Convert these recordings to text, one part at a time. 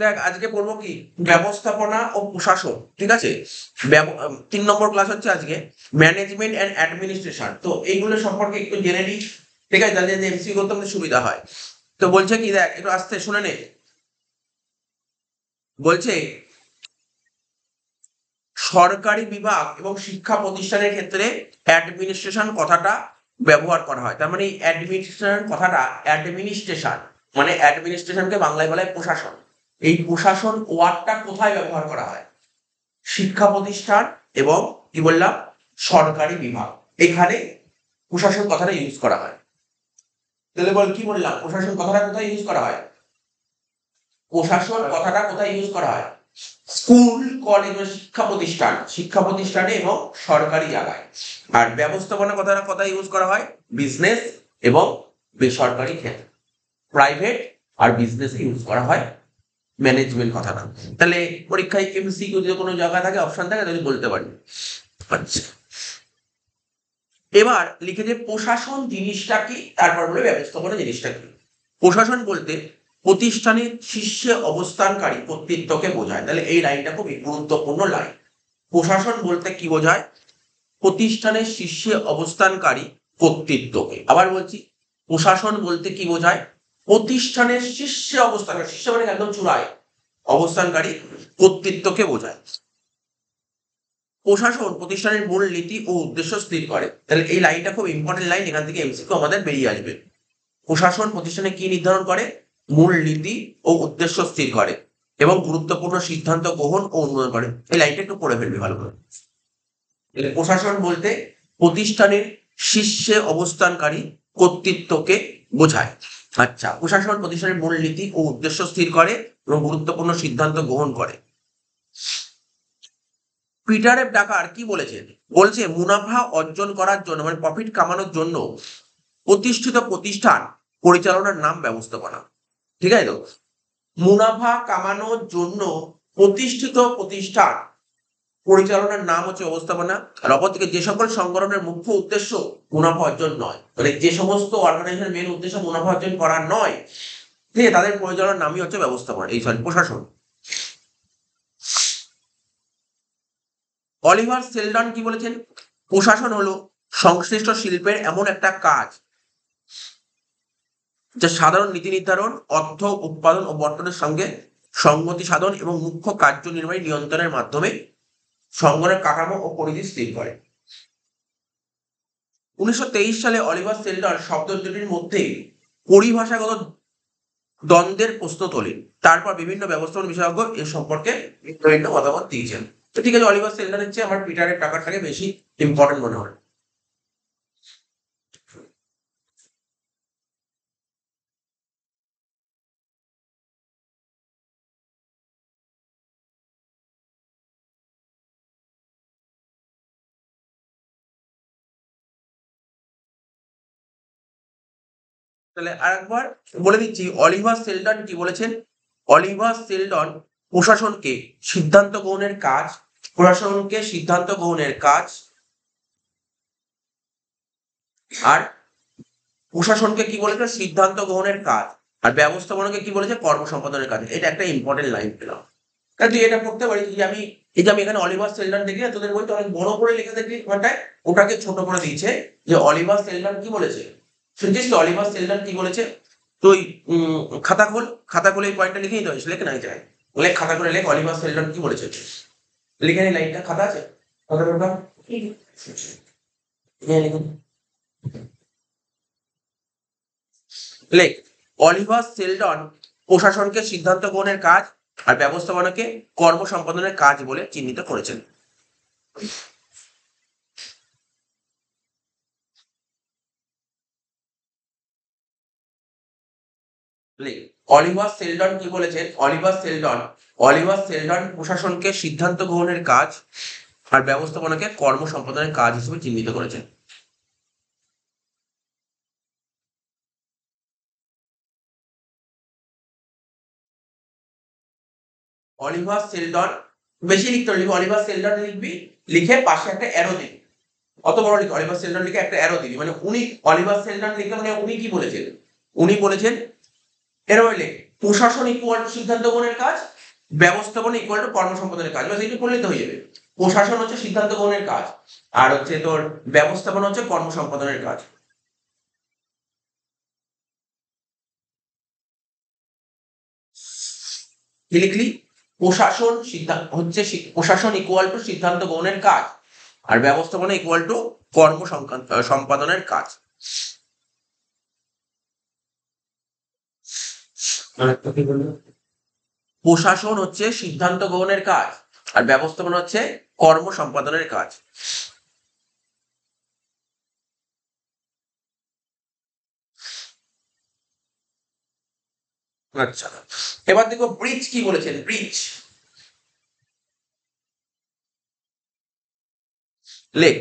দেখ আজকে পড়বো কি ব্যবস্থাপনা ও প্রশাসন, ঠিক আছে। 3 নম্বর ক্লাস হচ্ছে আজকে ম্যানেজমেন্ট অ্যান্ড অ্যাডমিনিস্ট্রেশন। তো এইগুলো সম্পর্কে একটু জেনে নিই, ঠিক আছে, তাহলে এমসিকিউ করতে আমাদের সুবিধা হয়। তো বলছে কি, দেখ একটু আস্তে শুনে নে। বলছে সরকারি বিভাগ এবং শিক্ষা প্রতিষ্ঠানের ক্ষেত্রে অ্যাডমিনিস্ট্রেশন কথাটা ব্যবহার করা হয়। তার মানে এই অ্যাডমিনিস্ট্রেশন কথাটা, অ্যাডমিনিস্ট্রেশন মানে অ্যাডমিনিস্ট্রেশনকে বাংলায় বলা হয় প্রশাসন। এই প্রশাসন ওয়ার্ডটা কোথায় ব্যবহার করা হয়? শিক্ষা প্রতিষ্ঠান এবং কি বললাম সরকারি বিভাগ, এখানে প্রশাসন কথাটা ইউজ করা হয়। তাহলে বল কি বললাম, প্রশাসন কথাটা কোথায় ইউজ করা হয়? প্রশাসন কথাটা কোথায় ইউজ করা হয়? স্কুল, কলেজ ও শিক্ষা প্রতিষ্ঠানে এবং সরকারি জায়গায়। আর ব্যবস্থাপনা কথাটা কোথায় ইউজ করা হয়? বিজনেস এবং বেসরকারি ক্ষেত্রে, প্রাইভেট আর বিজনেস ইউজ করা হয় ম্যানেজমেন্ট কথাটা। তাহলে পরীক্ষায় এমসিকিউ যদি কোনো জায়গা থাকে, অপশন থাকে, তাহলে বলতে পারি। আচ্ছা, এবার লিখে যে প্রশাসন জিনিসটা কি, তারপর বলে ব্যবস্থাপনা জিনিসটা কি। প্রশাসন বলতে প্রতিষ্ঠানের শীর্ষে অবস্থানকারী কর্তৃত্বকে বোঝায়। তাহলে এই লাইনটা খুবই গুরুত্বপূর্ণ লাইন। প্রশাসন বলতে কি বোঝায়? প্রতিষ্ঠানের শীর্ষে অবস্থানকারী কর্তৃত্বকে। আবার বলছি, প্রশাসন বলতে কি বোঝায়? প্রতিষ্ঠানের শীর্ষে অবস্থানকারী, শীর্ষে মানে একদম চূড়ায় অবস্থানকারী কর্তৃত্বকে বোঝায়। প্রশাসন প্রতিষ্ঠানের মূল নীতি ও উদ্দেশ্য স্থির করে। তাহলে এই লাইনটা খুব ইম্পর্টেন্ট লাইন, এখান থেকে এমসিকিউ আমাদের বেরিয়ে আসবে। প্রশাসন প্রতিষ্ঠানে কি নির্ধারণ করে? মূল নীতি ও উদ্দেশ্য স্থির করে এবং গুরুত্বপূর্ণ সিদ্ধান্ত গ্রহণ ও অনুমোদন করে। এই লাইনটা একটু পড়ে ফেলবি ভালো করে। প্রশাসন বলতে প্রতিষ্ঠানের শীর্ষে অবস্থানকারী কর্তৃত্বকে বোঝায়। আচ্ছা, প্রশাসন প্রতিষ্ঠানের মূল নীতি ও উদ্দেশ্য স্থির করে এবং গুরুত্বপূর্ণ সিদ্ধান্ত গ্রহণ করে। পিটার এফ ডাকার কি বলেছেন? বলছে মুনাফা অর্জন করার জন্য মানে প্রফিট কামানোর জন্য প্রতিষ্ঠিত প্রতিষ্ঠান পরিচালনার নাম ব্যবস্থাপনা। ঠিক আছে তো, মুনাফা কামানোর জন্য প্রতিষ্ঠিত প্রতিষ্ঠান পরিচালনার নাম হচ্ছে ব্যবস্থাপনা। আর অপরদিকে যে সকল সংগঠনের মুখ্য উদ্দেশ্য মুনাফা অর্জন নয়, মানে যে সমস্ত অর্গানাইজেশনের মেন উদ্দেশ্য মুনাফা অর্জন করা নয়, ঠিক আছে, তাদের পরিচালনার নামই হচ্ছে ব্যবস্থাপনা, এই সরি প্রশাসন। অলিভার সেলডন কি বলেছেন? প্রশাসন হলো সংশ্লিষ্ট শিল্পের এমন একটা কাজ যা সাধারণ নীতি নির্ধারণ, অর্থ উৎপাদন ও বন্টনের সঙ্গে সংগতি সাধন এবং মুখ্য কার্যনির্বাহী নিয়ন্ত্রণের মাধ্যমে সংগঠনের কাঠামো ও পরিধি স্থির করে। 1923 সালে অলিভার সেলডন শব্দ দুটির মধ্যে পরিভাষাগত দ্বন্দ্বের প্রশ্ন তোলেন। তারপর বিভিন্ন ব্যবস্থাপনা বিশেষজ্ঞ এ সম্পর্কে বিভিন্ন মতামত দিয়েছেন। তো ঠিক আছে, অলিভার সেলডনের চেয়ে আমার পিটারের টাকাটাকে বেশি ইম্পর্টেন্ট মনে হয়। তাহলে আরেকবার বলে দিচ্ছি, অলিভার সেলডন কি বলেছেন? অলিভার সেলডন প্রশাসনকে সিদ্ধান্ত গ্রহণের কাজ, প্রশাসনকে সিদ্ধান্ত গ্রহণের কাজ আর প্রশাসনকে কি বলেছে? সিদ্ধান্ত গ্রহণের কাজ। আর ব্যবস্থাপনাকে কি বলেছে? কর্ম সম্পাদনের কাজ। এটা একটা ইম্পর্টেন্ট লাইন পেলাম। কারণ তুই এটা করতে পারিস যে আমি এই যে আমি এখানে অলিভার সেলডন দেখি না, তোদের বইতে অনেক বড় করে লিখে দেখবি ওখানটায়, ওটাকে ছোট করে দিয়েছে যে অলিভার সেলডন কি বলেছে। শুনছিস তো অলিভার সেলডন কি বলেছে? তুই খাতা খোল, খাতা খুলে এই পয়েন্টটা লিখে নিতে পারিস, লেখ না এই জায়গায়, লেখ, খাতা করে লেখ অলিভার সেলডন কি বলেছে, লিখে নি লাইনটা, খাতা আছে? খাতা করে দাও। লিখুন, লেখ অলিভার সেলডন প্রশাসনকে সিদ্ধান্ত গ্রহণের কাজ আর ব্যবস্থাপনাকে কর্ম সম্পাদনের কাজ বলে চিহ্নিত করেছেন। লেখ অলিভার সেলডন কি বলেছেন? অলিভার সেলডন প্রশাসনকে সিদ্ধান্ত গ্রহণের কাজ আর ব্যবস্থাপনাকে কর্ম সম্পাদনের কাজ হিসেবে চিহ্নিত করেছেন। অলিভার সেলডন বেশি লিখতে হবে, অলিভার সেলডন লিখবি, লিখে পাশে একটা অ্যারো দিবি, অত বড় লিখে অলিভার সেলডন লিখে একটা অ্যারো দিবি, মানে উনি অলিভার সেলডন লিখে মানে উনি কি বলেছেন? উনি বলেছেন এরকম লেখ প্রশাসন ইকুয়াল টু সিদ্ধান্ত গ্রহণের কাজ, ব্যবস্থাপনা ইকুয়াল টু কর্মসম্পাদনের কাজ, বাস এইটু করলেই তো হয়ে যাবে। প্রশাসন হচ্ছে সিদ্ধান্ত গ্রহণের কাজ, আর হচ্ছে তোর ব্যবস্থাপনা হচ্ছে কর্মসম্পাদনের কাজ। কি লিখলি? প্রশাসন সিদ্ধান্ত হচ্ছে প্রশাসন ইকুয়াল টু সিদ্ধান্ত গ্রহণের কাজ, আর ব্যবস্থাপনা ইকুয়াল টু কর্ম সম্পাদনের কাজ। প্রশাসন হচ্ছে সিদ্ধান্ত গ্রহণের কাজ, আর ব্যবস্থাপনা হচ্ছে কর্ম সম্পাদনের কাজ। আচ্ছা, এবার দেখো ব্রিজ কি বলেছেন। ব্রিজ লেখ,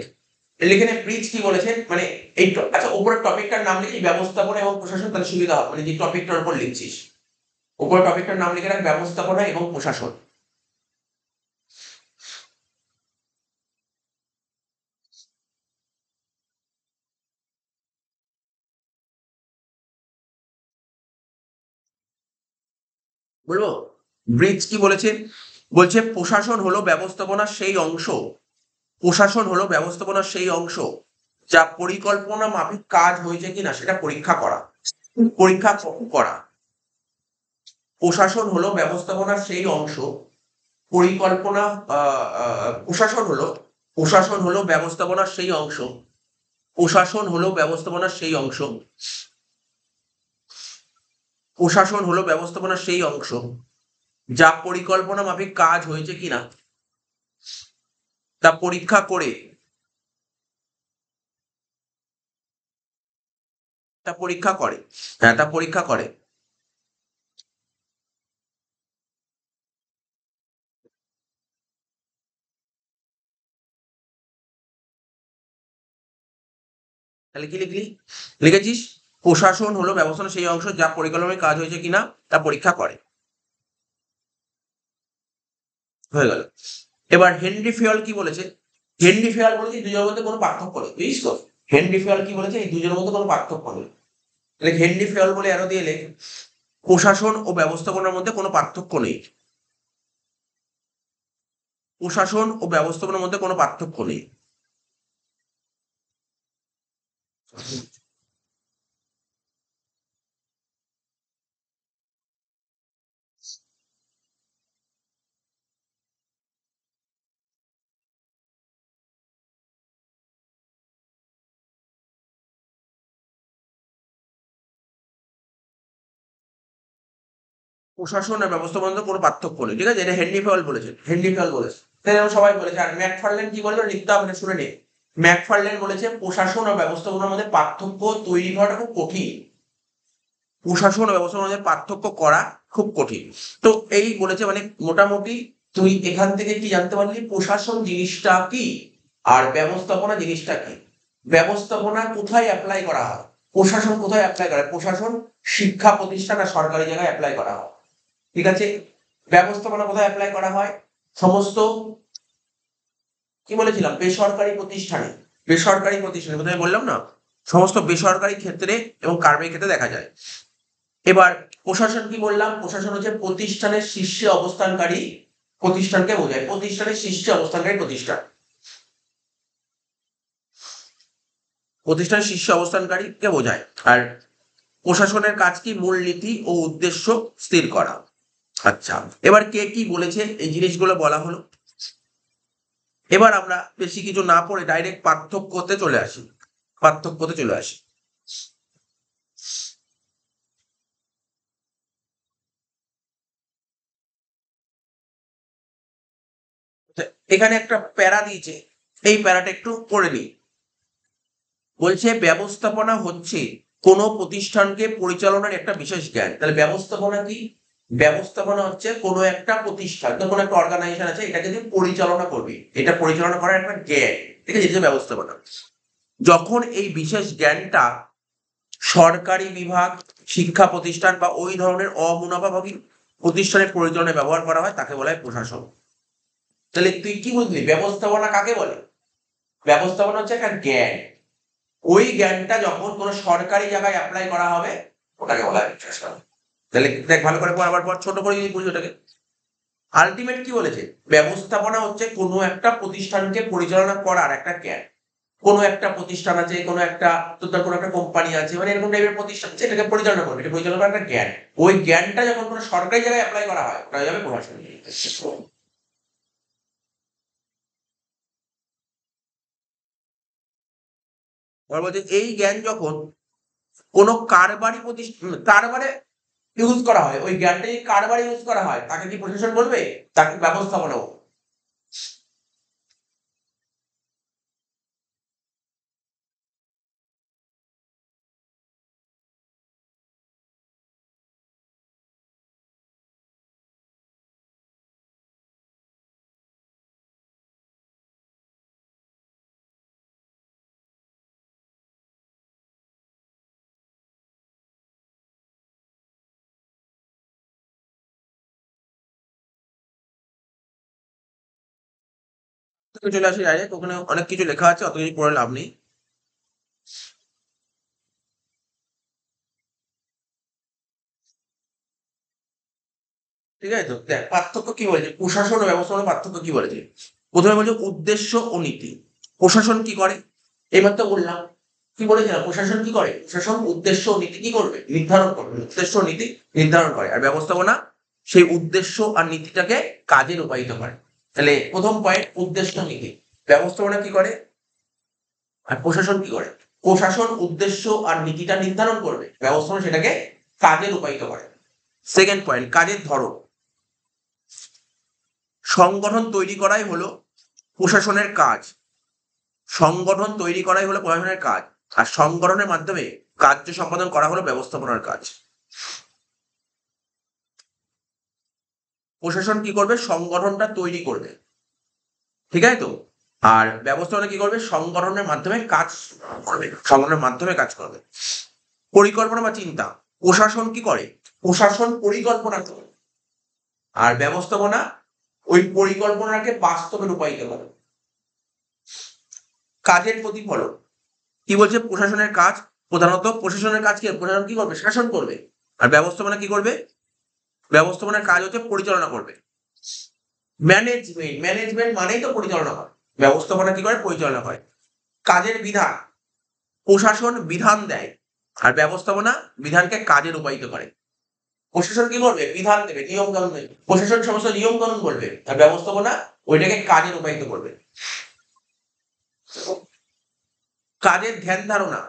এখানে ব্রিজ কি বলেছেন, মানে এই আচ্ছা উপরের টপিকটার নাম লিখি ব্যবস্থাপনা এবং প্রশাসন, তাহলে সুবিধা হবে, মানে যে টপিকটার উপর লিখছিস উপরের টপিকটার নাম লিখে রাখ ব্যবস্থাপনা এবং প্রশাসন। বলবো ব্রিজ কি বলেছেন, বলছে প্রশাসন হলো ব্যবস্থাপনার সেই অংশ, প্রশাসন হলো ব্যবস্থাপনার সেই অংশ যা পরিকল্পনা মাফিক কাজ হয়েছে কিনা সেটা পরীক্ষা করা, পরীক্ষা করা। প্রশাসন হলো ব্যবস্থাপনার সেই অংশ, পরিকল্পনা প্রশাসন হলো ব্যবস্থাপনার সেই অংশ, প্রশাসন হলো ব্যবস্থাপনার সেই অংশ, প্রশাসন হলো ব্যবস্থাপনার সেই অংশ যা পরিকল্পনা মাফিক কাজ হয়েছে কিনা তা পরীক্ষা করে, তা পরীক্ষা করে, হ্যাঁ তা পরীক্ষা করে। তাহলে কি লিখলি? লিখেছিস প্রশাসন হলো ব্যবস্থাপনার সেই অংশ যা পরিকল্পনায় কাজ হয়েছে কিনা তা পরীক্ষা করে। হয়ে গেল। এবার হেনরি ফিয়ল কি বলেছে, হেনরি ফিয়ল বলেছে এই দুজনের মধ্যে কোনো পার্থক্য নেই, বুঝিস তো? হেনরি ফিয়ল কি বলেছে, এই দুজনের মধ্যে কোনো পার্থক্য নেই। তাহলে হেনরি ফিয়ল বলে আরো দিয়ে লেখ প্রশাসন ও ব্যবস্থাপনার মধ্যে কোনো পার্থক্য নেই, প্রশাসন ও ব্যবস্থাপনার মধ্যে কোনো পার্থক্য নেই। প্রশাসন আর ব্যবস্থাপনার মধ্যে কোনো পার্থক্য নেই, ঠিক আছে? এটা হেনরি ফিয়ল বলেছেন, হেনরি ফিয়ল বলেছে, তাই সবাই বলেছে। আর ম্যাকফার্লেন কি বলে লিখতে হবে না, শুনে নে। ম্যাকফার্লেন বলেছে প্রশাসন ও ব্যবস্থাপনার মধ্যে পার্থক্য তৈরি করাটা খুব কঠিন, প্রশাসন ও ব্যবস্থাপনার মধ্যে পার্থক্য করা খুব কঠিন। তো এই বলেছে, মানে মোটামুটি তুই এখান থেকে কি জানতে পারলি, প্রশাসন জিনিসটা কি আর ব্যবস্থাপনা জিনিসটা কি। ব্যবস্থাপনা কোথায় অ্যাপ্লাই করা হয়, প্রশাসন কোথায় অ্যাপ্লাই করা হয়, প্রশাসন শিক্ষা প্রতিষ্ঠান আর সরকারি জায়গায় অ্যাপ্লাই করা হয়, ঠিক আছে? ব্যবস্থাপনা কোথায় অ্যাপ্লাই করা হয়, সমস্ত কি বলেছিলাম বেসরকারি প্রতিষ্ঠানে, বেসরকারি প্রতিষ্ঠানে কোথায় বললাম না, সমস্ত বেসরকারি ক্ষেত্রে এবং কার্মিক ক্ষেত্রে দেখা যায়। এবার প্রশাসন কি বললাম, প্রশাসন হচ্ছে প্রতিষ্ঠানের শীর্ষে অবস্থানকারী প্রতিষ্ঠানকে বোঝায়, প্রতিষ্ঠানের শীর্ষে অবস্থানকারী প্রতিষ্ঠান, প্রতিষ্ঠানের শীর্ষে অবস্থানকারীকে বোঝায়। আর প্রশাসনের কাজ কি, মূলনীতি ও উদ্দেশ্য স্থির করা। আচ্ছা, এবার কে কি বলেছে এই জিনিসগুলো বলা হলো। এবার আমরা বেশি কিছু না পড়ে ডাইরেক্ট পার্থক্যতে চলে আসি, পার্থক্যতে চলে আসি। এখানে একটা প্যারা দিয়েছে, এই প্যারাটা একটু পড়ে নিই। বলছে ব্যবস্থাপনা হচ্ছে কোনো প্রতিষ্ঠানকে পরিচালনার একটা বিশেষ জ্ঞান। তাহলে ব্যবস্থাপনা কি, ব্যবস্থাপনা হচ্ছে কোনো একটা প্রতিষ্ঠান, কোনো একটা অর্গানাইজেশন আছে, এটাকে তুই পরিচালনা করবি, এটা পরিচালনা করার একটা জ্ঞান, ঠিক আছে? এটা ব্যবস্থাপনা। যখন এই বিশেষ জ্ঞানটা সরকারি বিভাগ, শিক্ষা প্রতিষ্ঠান বা ওই ধরনের অমুনাফাভোগী প্রতিষ্ঠানের পরিচালনায় ব্যবহার করা হয় তাকে বলা হয় প্রশাসন। তাহলে তুই কি বুঝলি ব্যবস্থাপনা কাকে বলে? ব্যবস্থাপনা হচ্ছে একটা জ্ঞান, ওই জ্ঞানটা যখন কোনো সরকারি জায়গায় অ্যাপ্লাই করা হবে ওটাকে বলা হয় প্রশাসন। তাহলে দেখ ভালো করে আবার পর ছোট করে যদি বুঝি ওটাকে, আলটিমেট কি বলেছে, ব্যবস্থাপনা হচ্ছে কোনো একটা প্রতিষ্ঠানকে পরিচালনা করার একটা জ্ঞান। কোনো একটা প্রতিষ্ঠান আছে, কোনো একটা তোর কোনো একটা কোম্পানি আছে, মানে এরকম টাইপের প্রতিষ্ঠান আছে, এটাকে পরিচালনা করবে, এটা পরিচালনা করার একটা জ্ঞান। ওই জ্ঞানটা যখন কোনো সরকারি জায়গায় অ্যাপ্লাই করা হয় ওটা হয়ে যাবে প্রশাসন। এবার বলছে এই জ্ঞান যখন কোনো কারবারি প্রতিষ্ঠান কারবারে ইউজ করা হয়, ওই জ্ঞানটা যদি কারবারে ইউজ করা হয় তাকে কি প্রশাসন বলবে? তাকে ব্যবস্থাপনা বলবে। চলে আসি ডাইরেক্ট, ওখানে অনেক কিছু লেখা আছে, অত কিছু পড়ে লাভ নেই। ঠিক আছে, তো দেখ পার্থক্য কি বলেছে, প্রশাসন ও ব্যবস্থাপনার পার্থক্য কি বলেছে। প্রথমে বলছে উদ্দেশ্য ও নীতি। প্রশাসন কি করে, এবার তো বললাম। কি বলেছিলাম, প্রশাসন কি করে, প্রশাসন উদ্দেশ্য ও নীতি কি করবে, নির্ধারণ করবে, উদ্দেশ্য ও নীতি নির্ধারণ করে। আর ব্যবস্থাপনা সেই উদ্দেশ্য আর নীতিটাকে কাজে রূপায়িত করে। তাহলে প্রথম পয়েন্ট উদ্দেশ্য নীতি, ব্যবস্থাপনা কি করে আর প্রশাসন কি করে। প্রশাসন উদ্দেশ্য আর নীতিটা নির্ধারণ করবে, ব্যবস্থাপনা সেটাকে কাজে রূপায়িত করে। সেকেন্ড পয়েন্ট, কাজের ধরন। সংগঠন তৈরি করাই হলো প্রশাসনের কাজ। সংগঠন তৈরি করাই হলো প্রশাসনের কাজ। আর সংগঠনের মাধ্যমে কার্য সম্পাদন করা হলো ব্যবস্থাপনার কাজ। প্রশাসন কি করবে, সংগঠনটা তৈরি করবে, ঠিক আছে তো। আর ব্যবস্থাপনা কি করবে, সংগঠনের মাধ্যমে কাজ করবে, সংগঠনের মাধ্যমে কাজ করবে। পরিকল্পনা বা চিন্তা, প্রশাসন কি করে, প্রশাসন পরিকল্পনা করে। আর ব্যবস্থাপনা ওই পরিকল্পনাকে বাস্তবে রূপায়িত করে। কাজের প্রতিফলন, কি বলছে, প্রশাসনের কাজ প্রধানত, প্রশাসনের কাজ কি, প্রশাসন কি করবে, শাসন করবে। আর ব্যবস্থাপনা কি করবে, ব্যবস্থাপনার কাজ হচ্ছে পরিচালনা করবে। ম্যানেজমেন্ট, ম্যানেজমেন্ট মানেই তো পরিচালনা করে, ব্যবস্থাপনা কি করে, পরিচালনা করে। কাজের বিধান, প্রশাসন বিধান দেয় আর ব্যবস্থাপনা বিধানকে কাজে রূপায়িত করে। প্রশাসন কি করবে, বিধান দেবে, নিয়ম কানুন দেবে, প্রশাসন সমস্ত নিয়ম কানুন বলবে, আর ব্যবস্থাপনা ওইটাকে কাজে রূপায়িত করবে। কাজের ধ্যান ধারণা,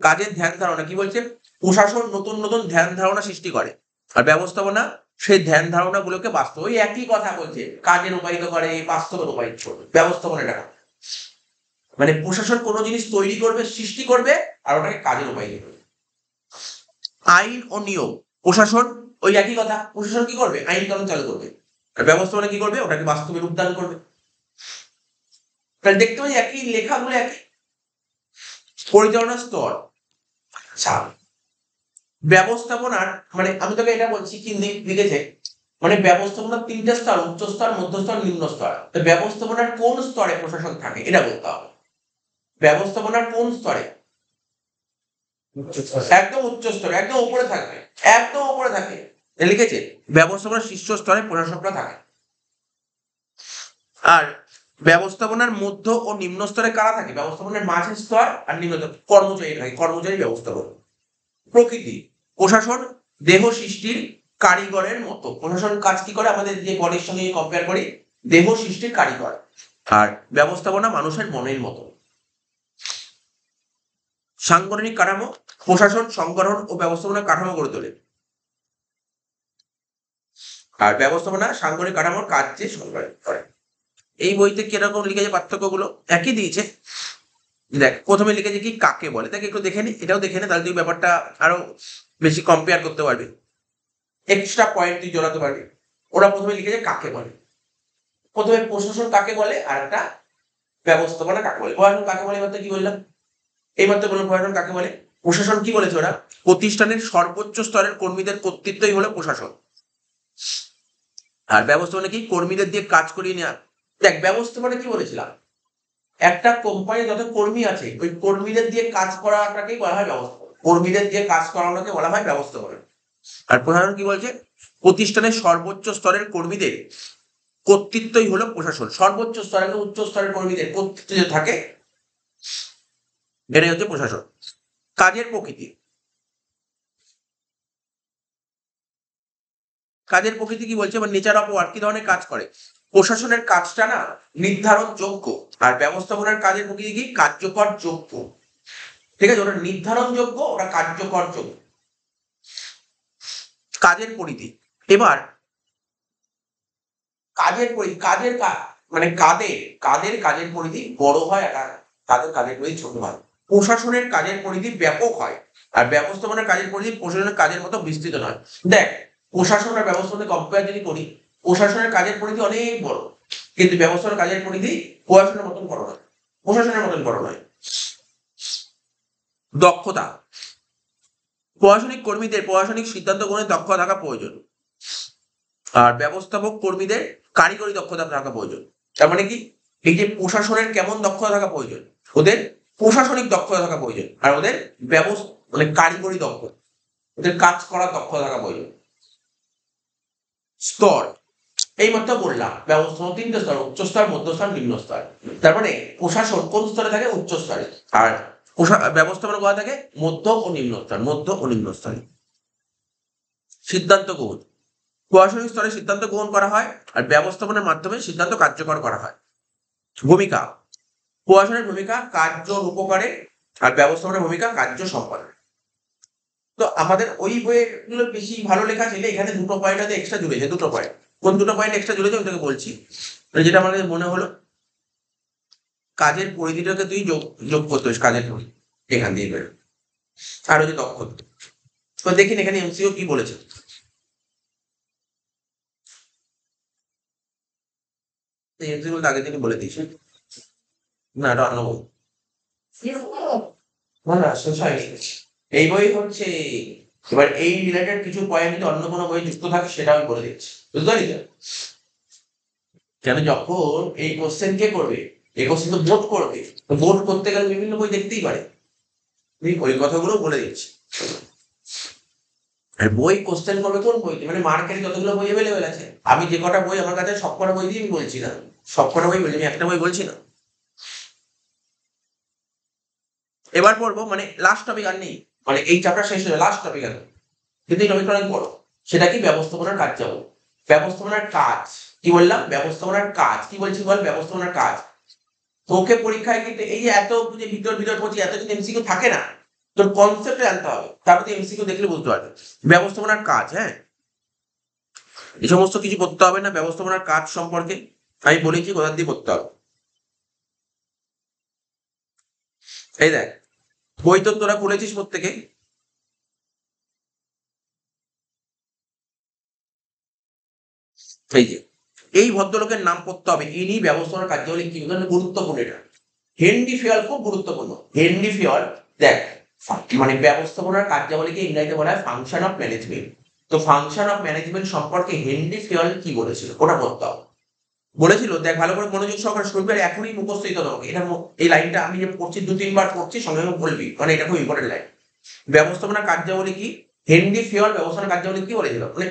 কাজের ধ্যান ধারণা কি বলছে, প্রশাসন নতুন নতুন ধ্যান ধারণা সৃষ্টি করে আর ব্যবস্থাপনা সেই ধ্যান ধারণা গুলোকে বাস্তব, ওই একই কথা বলছে, কাজে রূপায়িত করে, বাস্তবে রূপায়িত করবে, ব্যবস্থাপনা এটা করে। মানে প্রশাসন কোনো জিনিস তৈরি করবে, সৃষ্টি করবে, আর ওটাকে কাজে রূপায়িত করবে। আইন ও নিয়ম, প্রশাসন ওই একই কথা, প্রশাসন কি করবে, আইন কানুন চালু করবে, আর ব্যবস্থাপনা কি করবে, ওটাকে বাস্তবে রূপদান করবে। তাহলে দেখতে পাচ্ছি একই লেখাগুলো একই। পরিচালনা স্তর, আচ্ছা ব্যবস্থাপনার, মানে আমি তোকে এটা বলছি কি লিখেছে, মানে ব্যবস্থাপনার তিনটা স্তর, উচ্চ স্তর, মধ্য স্তর, নিম্ন স্তর। তো ব্যবস্থাপনার কোন স্তরে প্রশাসন থাকে এটা বলতে হবে। ব্যবস্থাপনার কোন স্তরে, একদম উচ্চ স্তরে, একদম উপরে থাকবে, একদম উপরে থাকে। লিখেছে ব্যবস্থাপনার শীর্ষ স্তরে প্রশাসকরা থাকে। আর ব্যবস্থাপনার মধ্য ও নিম্ন স্তরে কারা থাকে, ব্যবস্থাপনার মাঝের স্তর আর নিম্ন স্তর কর্মচারী থাকে, কর্মচারী ব্যবস্থাপনা। প্রকৃতি, প্রশাসন দেহ সৃষ্টির কারিগরের মতো, প্রশাসন কাজ কি করে, আমাদের যে বডির সঙ্গে কম্পেয়ার করি, দেহ সৃষ্টির কারিগর। আর ব্যবস্থাপনা মানুষের মনের মতো। সাংগঠনিক কাঠামো, প্রশাসন সংগঠন ও ব্যবস্থাপনা কাঠামো গড়ে তোলে। আর ব্যবস্থাপনা সাংগঠনিক কাঠামোর কাজে সংগঠন করে। এই বইতে কিরকম লিখেছে, পার্থক্য গুলো একই দিয়েছে। দেখ প্রথমে লিখেছে কি, কাকে বলে, দেখ একটু দেখে নি, এটাও দেখে নে, তাহলে তুই ব্যাপারটা আরো বেশি কম্পেয়ার করতে পারবি, এক্সট্রা পয়েন্ট তুই জোড়াতে পারবি। ওরা প্রথমে লিখেছে কাকে বলে, প্রথমে প্রশাসন কাকে বলে আর একটা ব্যবস্থাপনা কাকে বলে। প্রশাসন কাকে বলে এবার কি বললাম, এইমাত্র বললাম প্রশাসন কাকে বলে। প্রশাসন কি বলেছে ওরা, প্রতিষ্ঠানের সর্বোচ্চ স্তরের কর্মীদের কর্তৃত্বই হলো প্রশাসন। আর ব্যবস্থাপনা কি, কর্মীদের দিয়ে কাজ করিয়ে নেওয়া। দেখ ব্যবস্থাপনা কি বলেছিলাম, একটা কোম্পানি যত কর্মী আছে ওই কর্মীদের দিয়ে কাজ করাটাকেই বলা হয় ব্যবস্থাপনা, কর্মীদের দিয়ে কাজ করানোকে বলা হয় ব্যবস্থাপনা। আর প্রশাসন কি বলছে, প্রতিষ্ঠানের সর্বোচ্চ স্তরের কর্মীদের কর্তৃত্বই হলো প্রশাসন। সর্বোচ্চ স্তরের উচ্চ স্তরের কর্মীদের কর্তৃত্ব যে থাকে এটাই হচ্ছে প্রশাসন। কাজের প্রকৃতি, কাজের প্রকৃতি কি বলছে, বা নেচার অফ ওয়ার্ক, কি ধরনের কাজ করে। প্রশাসনের কাজটা না নির্ধারণ যোগ্য, আর ব্যবস্থাপনার কাজের প্রকৃতি কি, কার্যকর যোগ্য। ঠিক আছে, ওটা নির্ধারণ যোগ্য, ওটা কার্যকর যোগ্য। কাজের পরিধি, এবার মানে কাজের পরিধি বড় হয়, আর কাজের পরিধি ছোট হয়। প্রশাসনের কাজের পরিধি ব্যাপক হয়, আর ব্যবস্থাপনার কাজের পরিধি প্রশাসনের কাজের মতো বিস্তৃত নয়। দেখ, প্রশাসন আর ব্যবস্থাপনা কম্পেয়ার যদি করি, প্রশাসনের কাজের পরিধি অনেক বড়, কিন্তু ব্যবস্থাপনার কাজের পরিধি প্রশাসনের মতন বড় নয়, প্রশাসনের মতন বড় নয়। দক্ষতা, প্রশাসনিক কর্মীদের প্রশাসনিক সিদ্ধান্ত গ্রহণে দক্ষ থাকা প্রয়োজন, আর ব্যবস্থাপক কর্মীদের কারিগরি দক্ষতা থাকা প্রয়োজন। তার মানে কি, এই যে প্রশাসনের কেমন দক্ষতা থাকা প্রয়োজন, ওদের প্রশাসনিক দক্ষতা থাকা প্রয়োজন, আর ওদের মানে কারিগরি দক্ষতা, ওদের কাজ করার দক্ষতা থাকা প্রয়োজন। স্তর, এই মাত্র বললাম ব্যবস্থাপনা তিনটে স্তর, উচ্চ স্তর, মধ্য স্তর, নিম্ন স্তর। তার মানে প্রশাসন কোন স্তরে থাকে, উচ্চ স্তরে, আর ব্যবস্থাপনা কোথায় থাকে, মধ্য ও নিম্ন স্তর, মধ্য ও নিম্ন স্তরে। সিদ্ধান্ত গ্রহণ, প্রশাসনিক স্তরে সিদ্ধান্ত গ্রহণ করা হয়, আর ব্যবস্থাপনার মাধ্যমে সিদ্ধান্ত কার্যকর করা হয়। ভূমিকা, প্রশাসনের ভূমিকা কার্য রূপকারে, আর ব্যবস্থাপনার ভূমিকা কার্য সম্পাদনে। তো আমাদের ওই বইয়ের গুলো বেশি ভালো লেখা ছিল, এখানে দুটো পয়েন্ট আছে এক্সট্রা জুড়েছে, দুটো পয়েন্ট। কোন দুটো পয়েন্ট এক্সট্রা জুড়েছে ওইটাকে বলছি। যেটা আমার কাছে মনে হলো, কাজের পরিধিটাকে তুই যোগ করতে হইস, কাজের পরিধি এখান দিয়ে বেরো, আর ওই যে দক্ষতা। তো দেখিন এখানে এমসিও কি বলেছে, এমসিও আগে থেকে বলে দিয়েছি। না, এটা অন্য বই। না না, শেষ হয়নি। এই বই হচ্ছে, এবার এই রিলেটেড কিছু পয়েন্ট যদি অন্য কোনো বই যুক্ত থাকে সেটা আমি বলে দিচ্ছি, বুঝতে পারি তো? কেন, যখন এই কোশ্চেন কে করবে, এই কোশ্চেন তো বোর্ড করবে, তো বোর্ড করতে গেলে বিভিন্ন বই দেখতেই পারে, ওই কথাগুলো বলে দিচ্ছি। আর বই কোশ্চেন করবে কোন বই, মানে মার্কেটে যতগুলো বই অ্যাভেলেবেল আছে, আমি যে কটা বই আমার কাছে, সব কটা বই দিয়ে আমি বলছি না, সব কটা বই বলছি, আমি একটা বই বলছি না। এবার পড়বো, মানে লাস্ট টপিক আর নেই, মানে এই চ্যাপ্টার শেষ হয়ে লাস্ট টপিক আছে, কিন্তু এই টপিকটা অনেক বড়। সেটা কি, ব্যবস্থাপনার কাজ যাবো। ব্যবস্থাপনার কাজ কি বললাম, ব্যবস্থাপনার কাজ কি বলছি বল, ব্যবস্থাপনার কাজ। তোকে পরীক্ষায় কিন্তু এই যে এত যে ভিতর ভিতর পড়ছি, এত কিন্তু এমসিকিউ থাকে না, তোর কনসেপ্ট জানতে হবে, তারপরে এমসিকিউ দেখলে বুঝতে পারবে। ব্যবস্থাপনার কাজ, হ্যাঁ, এই সমস্ত কিছু করতে হবে না, ব্যবস্থাপনার কাজ সম্পর্কে আমি বলেছি কোথা দিয়ে করতে হবে। এই দেখ, বই তো তোরা খুলেছিস প্রত্যেকে, এই যে এই ভদ্রলোকের নাম করতে হবে, ইনি ব্যবস্থাপনার কার্যাবলী কি, গুরুত্বপূর্ণ এটা। হেনরি ফিয়াল খুব গুরুত্বপূর্ণ, হেনরি ফিয়াল। দেখ, মানে ব্যবস্থাপনার কার্যাবলীকে ইংরেজিতে বলা হয় ফাংশন অফ ম্যানেজমেন্ট। তো ফাংশন অফ ম্যানেজমেন্ট সম্পর্কে হেনরি ফিয়াল কি বলেছিল ওটা বলতে হবে। বলেছিল, দেখ ভালো করে মনোযোগ সহকারে শুনবি, আর এখনই মুখস্থ দিতে হবে এটা। এই লাইনটা আমি যে পড়ছি, দু তিনবার পড়ছি, সঙ্গে সঙ্গে বলবি, মানে এটা খুব ইম্পর্টেন্ট লাইন। ব্যবস্থাপনা কার্যাবলী কি, হেনরি ফিয়াল ব্যবস্থাপনা কার্যাবলী কি বলেছিল, মানে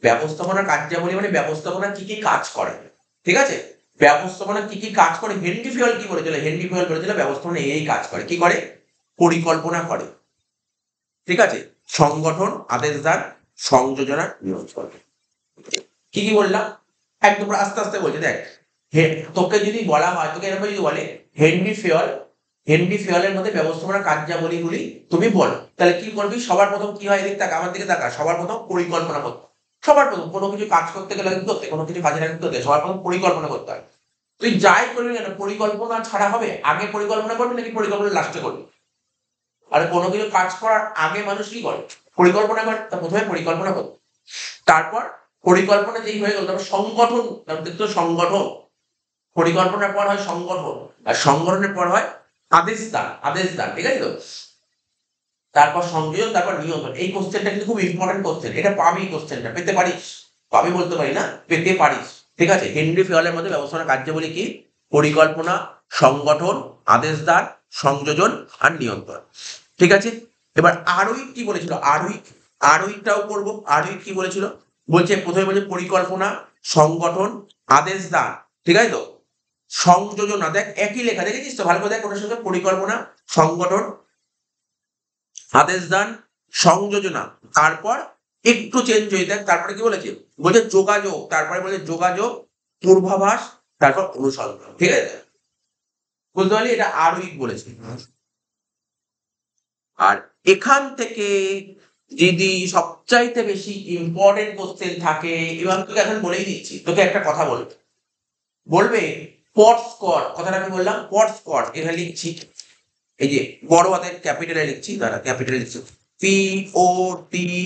ব্যবস্থাপনা কার্যাবলী মানে ব্যবস্থাপনা কি কি কাজ করে, ঠিক আছে। ব্যবস্থাপনা কি কি কাজ করে, হেনরি ফিয়াল কি বলেছিল, হেনরি ফিয়াল বলেছিল ব্যবস্থাপনা এই কাজ করে, কি করে, পরিকল্পনা করে, ঠিক আছে, সংগঠন, আদেশ দান, সংযোজনা, নিয়ন্ত্রণ। কি কি বললাম, একদম আস্তে আস্তে বলছি, দেখ। তোকে যদি বলা হয়, তোকে এরকম যদি বলে হেনরি ফিয়াল, হেনরি ফিয়ালের মধ্যে ব্যবস্থাপনা কার্যাবলীগুলি তুমি বলো, তাহলে কি করবি, সবার প্রথম কি হয়, এদিক তাকা, আমার দিকে তাকা, সবার প্রথম পরিকল্পনা করতে। সবার প্রথম কোনো কিছু কাজ করতে গেলে কি করতে, কোনো কিছু কাজে করতে সবার প্রথম পরিকল্পনা করতে হয়। তুই যাই করবি কেন, পরিকল্পনা ছাড়া হবে, আগে পরিকল্পনা করবি নাকি পরিকল্পনা লাস্টে করবি। আর কোনো কিছু কাজ করার আগে মানুষ কি করে, পরিকল্পনা করে, তা প্রথমে পরিকল্পনা করতে, তারপর পরিকল্পনা যেই হয়ে গেল, তারপর সংগঠন, তারপর দেখতো সংগঠন, পরিকল্পনার পর হয় সংগঠন, আর সংগঠনের পর হয় আদেশ দান, আদেশ দান, ঠিক আছে তো। তারপর সংযোজন, তারপর নিয়ন্ত্রণ। এই কোশ্চেনটা কিন্তু খুব ইম্পর্টেন্ট কোশ্চেন, এটা পাবি, কোশ্চেনটা পেতে পারিস, পাবি বলতে পারি না, পেতে পারিস, ঠিক আছে। হেনরি ফিয়ালের মধ্যে ব্যবস্থাপনা কার্যাবলী কি, পরিকল্পনা, সংগঠন, আদেশ দান, সংযোজন আর নিয়ন্ত্রণ, ঠিক আছে। এবার আরোইক কি বলেছিল, আরোইক, আর উইকটাও করবো। আর উইক কি বলেছিল, বলছে প্রথমে বলছে পরিকল্পনা, সংগঠন, আদেশ দান, ঠিক আছে তো, সংযোজনা। দেখ একই লেখা, দেখেছিস তো ভালো করে দেখ, ওটার সাথে পরিকল্পনা, সংগঠন, আদেশ দান, সংযোজনা, তারপর একটু চেঞ্জ হয়ে দেখ, তারপরে কি বলেছে, বলছে যোগাযোগ, তারপরে বলছে যোগাযোগ, পূর্বাভাস, তারপর অনুসন্ধান। ঠিক আছে, বুঝতে পারলি, এটা আর উইক বলেছে। আর এখান থেকে যদি সবচাইতে বেশি ইম্পর্টেন্ট কোশ্চেন থাকে, এবার তোকে এখন বলেই দিচ্ছি, তোকে একটা কথা বলবে, বলবে পট স্কোয়াড। কথাটা আমি বললাম পট স্কোয়াড, এখানে লিখছি, এই যে বড় হাতের ক্যাপিটালে লিখছি, দাঁড়া ক্যাপিটালে লিখছি, POTSO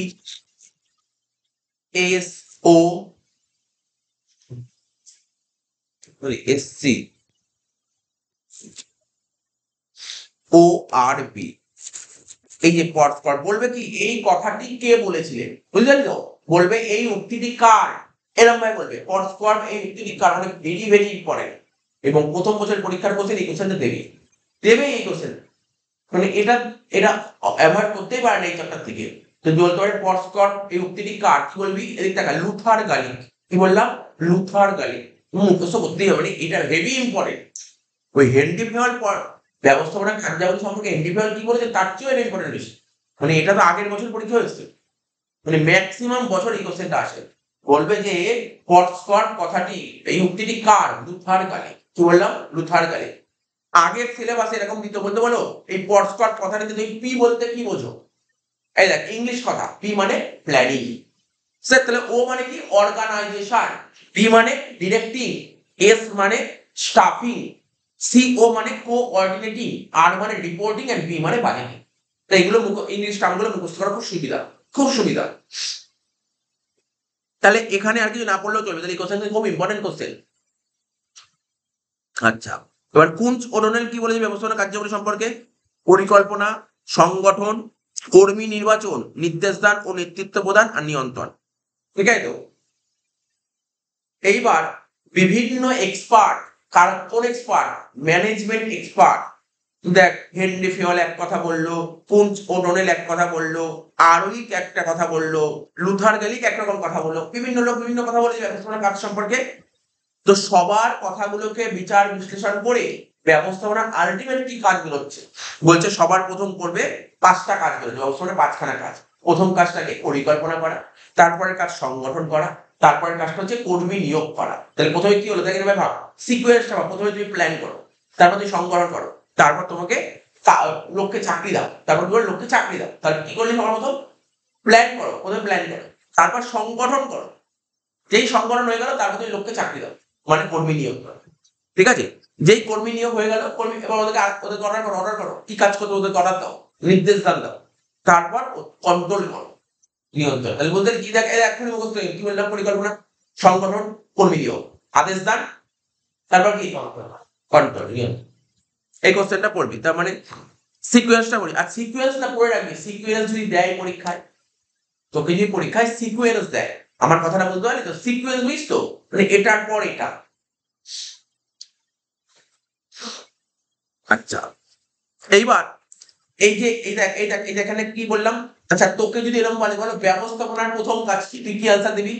SCORB, এই যে পট স্কোয়াড। বলবে কি এই কথাটি কে বলেছিলেন, বুঝলেন তো, বলবে এই উক্তিটি কার, এরকম ভাবে বলবে পট স্কোয়াড এই উক্তিটি কার, মানে ভেরি ভেরি ইম্পর্টেন্ট। এবং প্রথম বছর পরীক্ষার কোশ্চেন এই কোশ্চেনটা দেবে, দেবে এই কোশ্চেন, মানে এটা এটা অ্যাভয়েড করতেই পারে না এই চ্যাপ্টার থেকে। তো বলতে পারে পট স্কট এই উক্তিটি কার, কি বলবি, এদিক টাকা লুথার গালিক, কি বললাম, লুথার গালিক, মুখস্থ করতেই হবে, মানে এটা হেভি ইম্পর্টেন্ট। ওই হেনরি ফেওয়াল ব্যবস্থাপনা কার্যাবলী সম্পর্কে হেনরি ফেওয়াল কি বলেছে তার চেয়েও এটা ইম্পর্টেন্ট বেশি, মানে এটা তো আগের বছর পরীক্ষা হয়েছে, মানে ম্যাক্সিমাম বছর এই কোশ্চেনটা আসে। বলবে যে পট স্কট কথাটি এই উক্তিটি কার, লুথার গালিক, কি বললাম, লুথার গালিক। আগের সিলেবাসে এরকম দিতে বলতে বলো এই পট স্কট কথাটা তুমি পি বলতে কি বোঝো, এই দেখ ইংলিশ কথা, পি মানে প্ল্যানিং, স্যার তাহলে ও মানে কি অর্গানাইজেশন, ডি মানে ডিরেক্টিং, এস মানে স্টাফিং, সি ও মানে কোঅর্ডিনেটিং, আর মানে রিপোর্টিং, এন্ড বি মানে বাজেটিং। তো এগুলো ইংলিশ টার্মগুলো মুখস্থ করা খুব সুবিধা, খুব সুবিধা। তাহলে এখানে আর কিছু না পড়লেও চলবে, তাহলে এই কোশ্চেন খুব ইম্পর্টেন্ট কোশ্চেন। আচ্ছা, এবার কুঞ্জ ও ডোনেল কি বলেছে ব্যবস্থাপনা কার্যাবলী সম্পর্কে, পরিকল্পনা, সংগঠন, কর্মী নির্বাচন, নির্দেশ দান ও নেতৃত্ব প্রদান আর নিয়ন্ত্রণ। ঠিক আছে তো, এইবার বিভিন্ন এক্সপার্ট, কোন এক্সপার্ট, ম্যানেজমেন্ট এক্সপার্ট, দেখ হেনরি ফেওয়াল এক কথা বললো, কুঞ্জ ও ডোনেল এক কথা বললো, আরউইক একটা কথা বললো, লুথার গেলিক একরকম কথা বললো, বিভিন্ন লোক বিভিন্ন কথা বলেছে ব্যবস্থাপনা কাজ সম্পর্কে। তো সবার কথাগুলোকে বিচার বিশ্লেষণ করে ব্যবস্থাপনার আলটিমেট কি কাজগুলো হচ্ছে, বলছে সবার প্রথম করবে 5টা কাজ বলেছে, ব্যবস্থাপনার 5খানা কাজ। প্রথম কাজটাকে পরিকল্পনা করা, তারপরের কাজ সংগঠন করা, তারপরের কাজটা হচ্ছে কর্মী নিয়োগ করা। তাহলে প্রথমে কি হলো দেখেন ভাই, ভাব সিকোয়েন্সটা, প্রথমে তুমি প্ল্যান করো, তারপর তুমি সংগঠন করো, তারপর তোমাকে লোককে চাকরি দাও, তারপর তোমার লোককে চাকরি দাও, তারপর কি করলে সবার প্রথম প্ল্যান করো, প্রথমে প্ল্যান করো, তারপর সংগঠন করো, যেই সংগঠন হয়ে গেল তারপর তুমি লোককে চাকরি দাও, মানে কর্মী নিয়োগ করো। ঠিক আছে, যেই কর্মী নিয়োগ হয়ে গেল, কর্মী এবার ওদেরকে অর্ডার করো, অর্ডার করো, কি কাজ করতে ওদেরকে অর্ডার দাও, নির্দেশ দান দাও, তারপর কন্ট্রোল করো, নিয়ন্ত্রণ। তাহলে বলতে কি দেখে এক্ষুনি মুখস্থ, কি বললাম, পরিকল্পনা, সংগঠন, কর্মী নিয়োগ, আদেশ দান, তারপর কি কন্ট্রোল, নিয়ন্ত্রণ। এই কোশ্চেনটা পড়বি, তার মানে সিকোয়েন্সটা পড়ি। আর সিকোয়েন্সটা পড়ে রাখবি, সিকোয়েন্স যদি দেয় পরীক্ষায়, তোকে যদি পরীক্ষায় সিকোয়েন্স দেয়, আমার কথাটা বুঝতে পারলি তো, সিকোয়েন্স বুঝিস তো, মানে এটার পর এটা। আচ্ছা, এইবার এই যে এইটা এখানে কি বললাম, আচ্ছা তোকে যদি এরকম বলে ব্যবস্থাপনার প্রথম কাজ কি, তুই কি আনসার দিবি,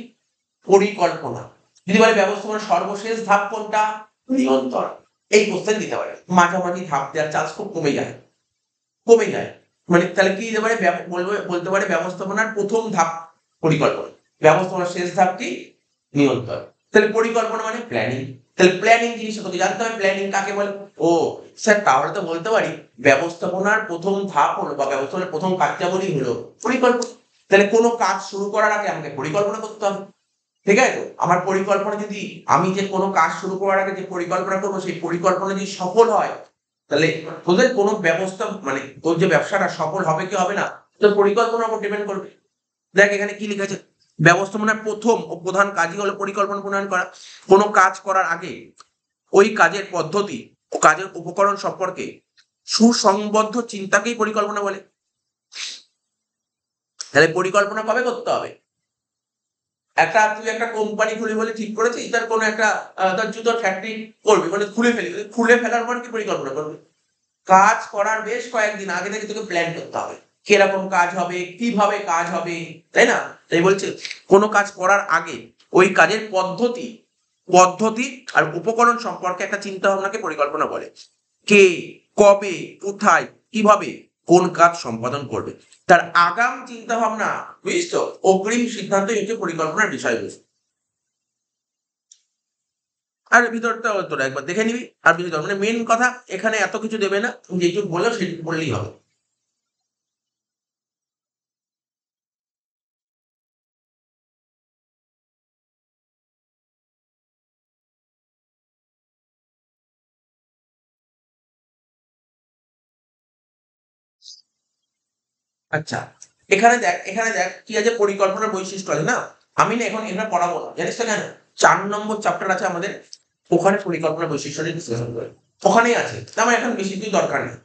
পরিকল্পনা। যদি বলে ব্যবস্থাপনার সর্বশেষ ধাপ কোনটা, নিয়ন্ত্রণ। এই কোশ্চেন দিতে পারে, মাঝামাঝি ধাপ দেওয়ার চান্স খুব কমে যায়, কমে যায়। মানে তাহলে কি দিতে পারে, বলতে পারে ব্যবস্থাপনার প্রথম ধাপ পরিকল্পনা, ব্যবস্থাপনার শেষ ধাপ কি, নিয়ন্ত্রণ। তাহলে পরিকল্পনা মানে প্ল্যানিং, তাহলে প্ল্যানিং জিনিসটা তোকে জানতে হবে, প্ল্যানিং কাকে বলে। ও স্যার, তাহলে তো বলতে পারি ব্যবস্থাপনার প্রথম ধাপ হলো বা ব্যবস্থাপনার প্রথম কার্যাবলী হলো পরিকল্পনা। তাহলে কোনো কাজ শুরু করার আগে আমাকে পরিকল্পনা করতে হবে। ঠিক আছে তো, আমার পরিকল্পনা যদি, আমি যে কোনো কাজ শুরু করার আগে যে পরিকল্পনা করবো, সেই পরিকল্পনা যদি সফল হয়, তাহলে তোদের কোনো ব্যবস্থা, মানে তোর যে ব্যবসাটা সফল হবে কি হবে না, তোর পরিকল্পনার উপর ডিপেন্ড করবে। দেখ এখানে কি লিখেছে, ব্যবস্থাপনার প্রথম ও প্রধান কাজই হলো পরিকল্পনা প্রণয়ন করা। কোনো কাজ করার আগে ওই কাজের পদ্ধতি ও কাজের উপকরণ সম্পর্কে সুসংবদ্ধ চিন্তাকেই পরিকল্পনা বলে। তাহলে পরিকল্পনা কবে করতে হবে, তুই একটা কোম্পানি খুলি বলে ঠিক করেছিস, তার কোনো একটা তার জুতোর ফ্যাক্টরি করবি, মানে খুলে ফেলার পর কি পরিকল্পনা করবি, কাজ করার বেশ কয়েকদিন আগে থেকে তোকে প্ল্যান করতে হবে। কিরকম কাজ হবে, কিভাবে কাজ হবে, তাই না? তাই বলছে কোনো কাজ করার আগে ওই কাজের পদ্ধতি পদ্ধতি আর উপকরণ সম্পর্কে একটা চিন্তা ভাবনাকে পরিকল্পনা বলে। কে, কবে, কোথায়, কিভাবে কোন কাজ সম্পাদন করবে, তার আগাম চিন্তা ভাবনা, বুঝিস তো? অগ্রিম সিদ্ধান্তই হচ্ছে পরিকল্পনার বিষয়বস্তু। আর ভিতরটা তোরা একবার দেখে নিবি, আর ভিতর মানে মেন কথা এখানে এত কিছু দেবে না, তুমি যেটুকু বললো সেটুকু বললেই হবে। আচ্ছা, এখানে দেখ কি আছে, পরিকল্পনার বৈশিষ্ট্য আছে না? আমি না এখন এখানে পড়াবো না, জানিস তো কেন? 4 নম্বর চ্যাপ্টার আছে আমাদের, ওখানে পরিকল্পনার বৈশিষ্ট্য নিয়ে ডিসকাশন করে, ওখানেই আছে। আমার এখন বেশি কিছু দরকার নেই,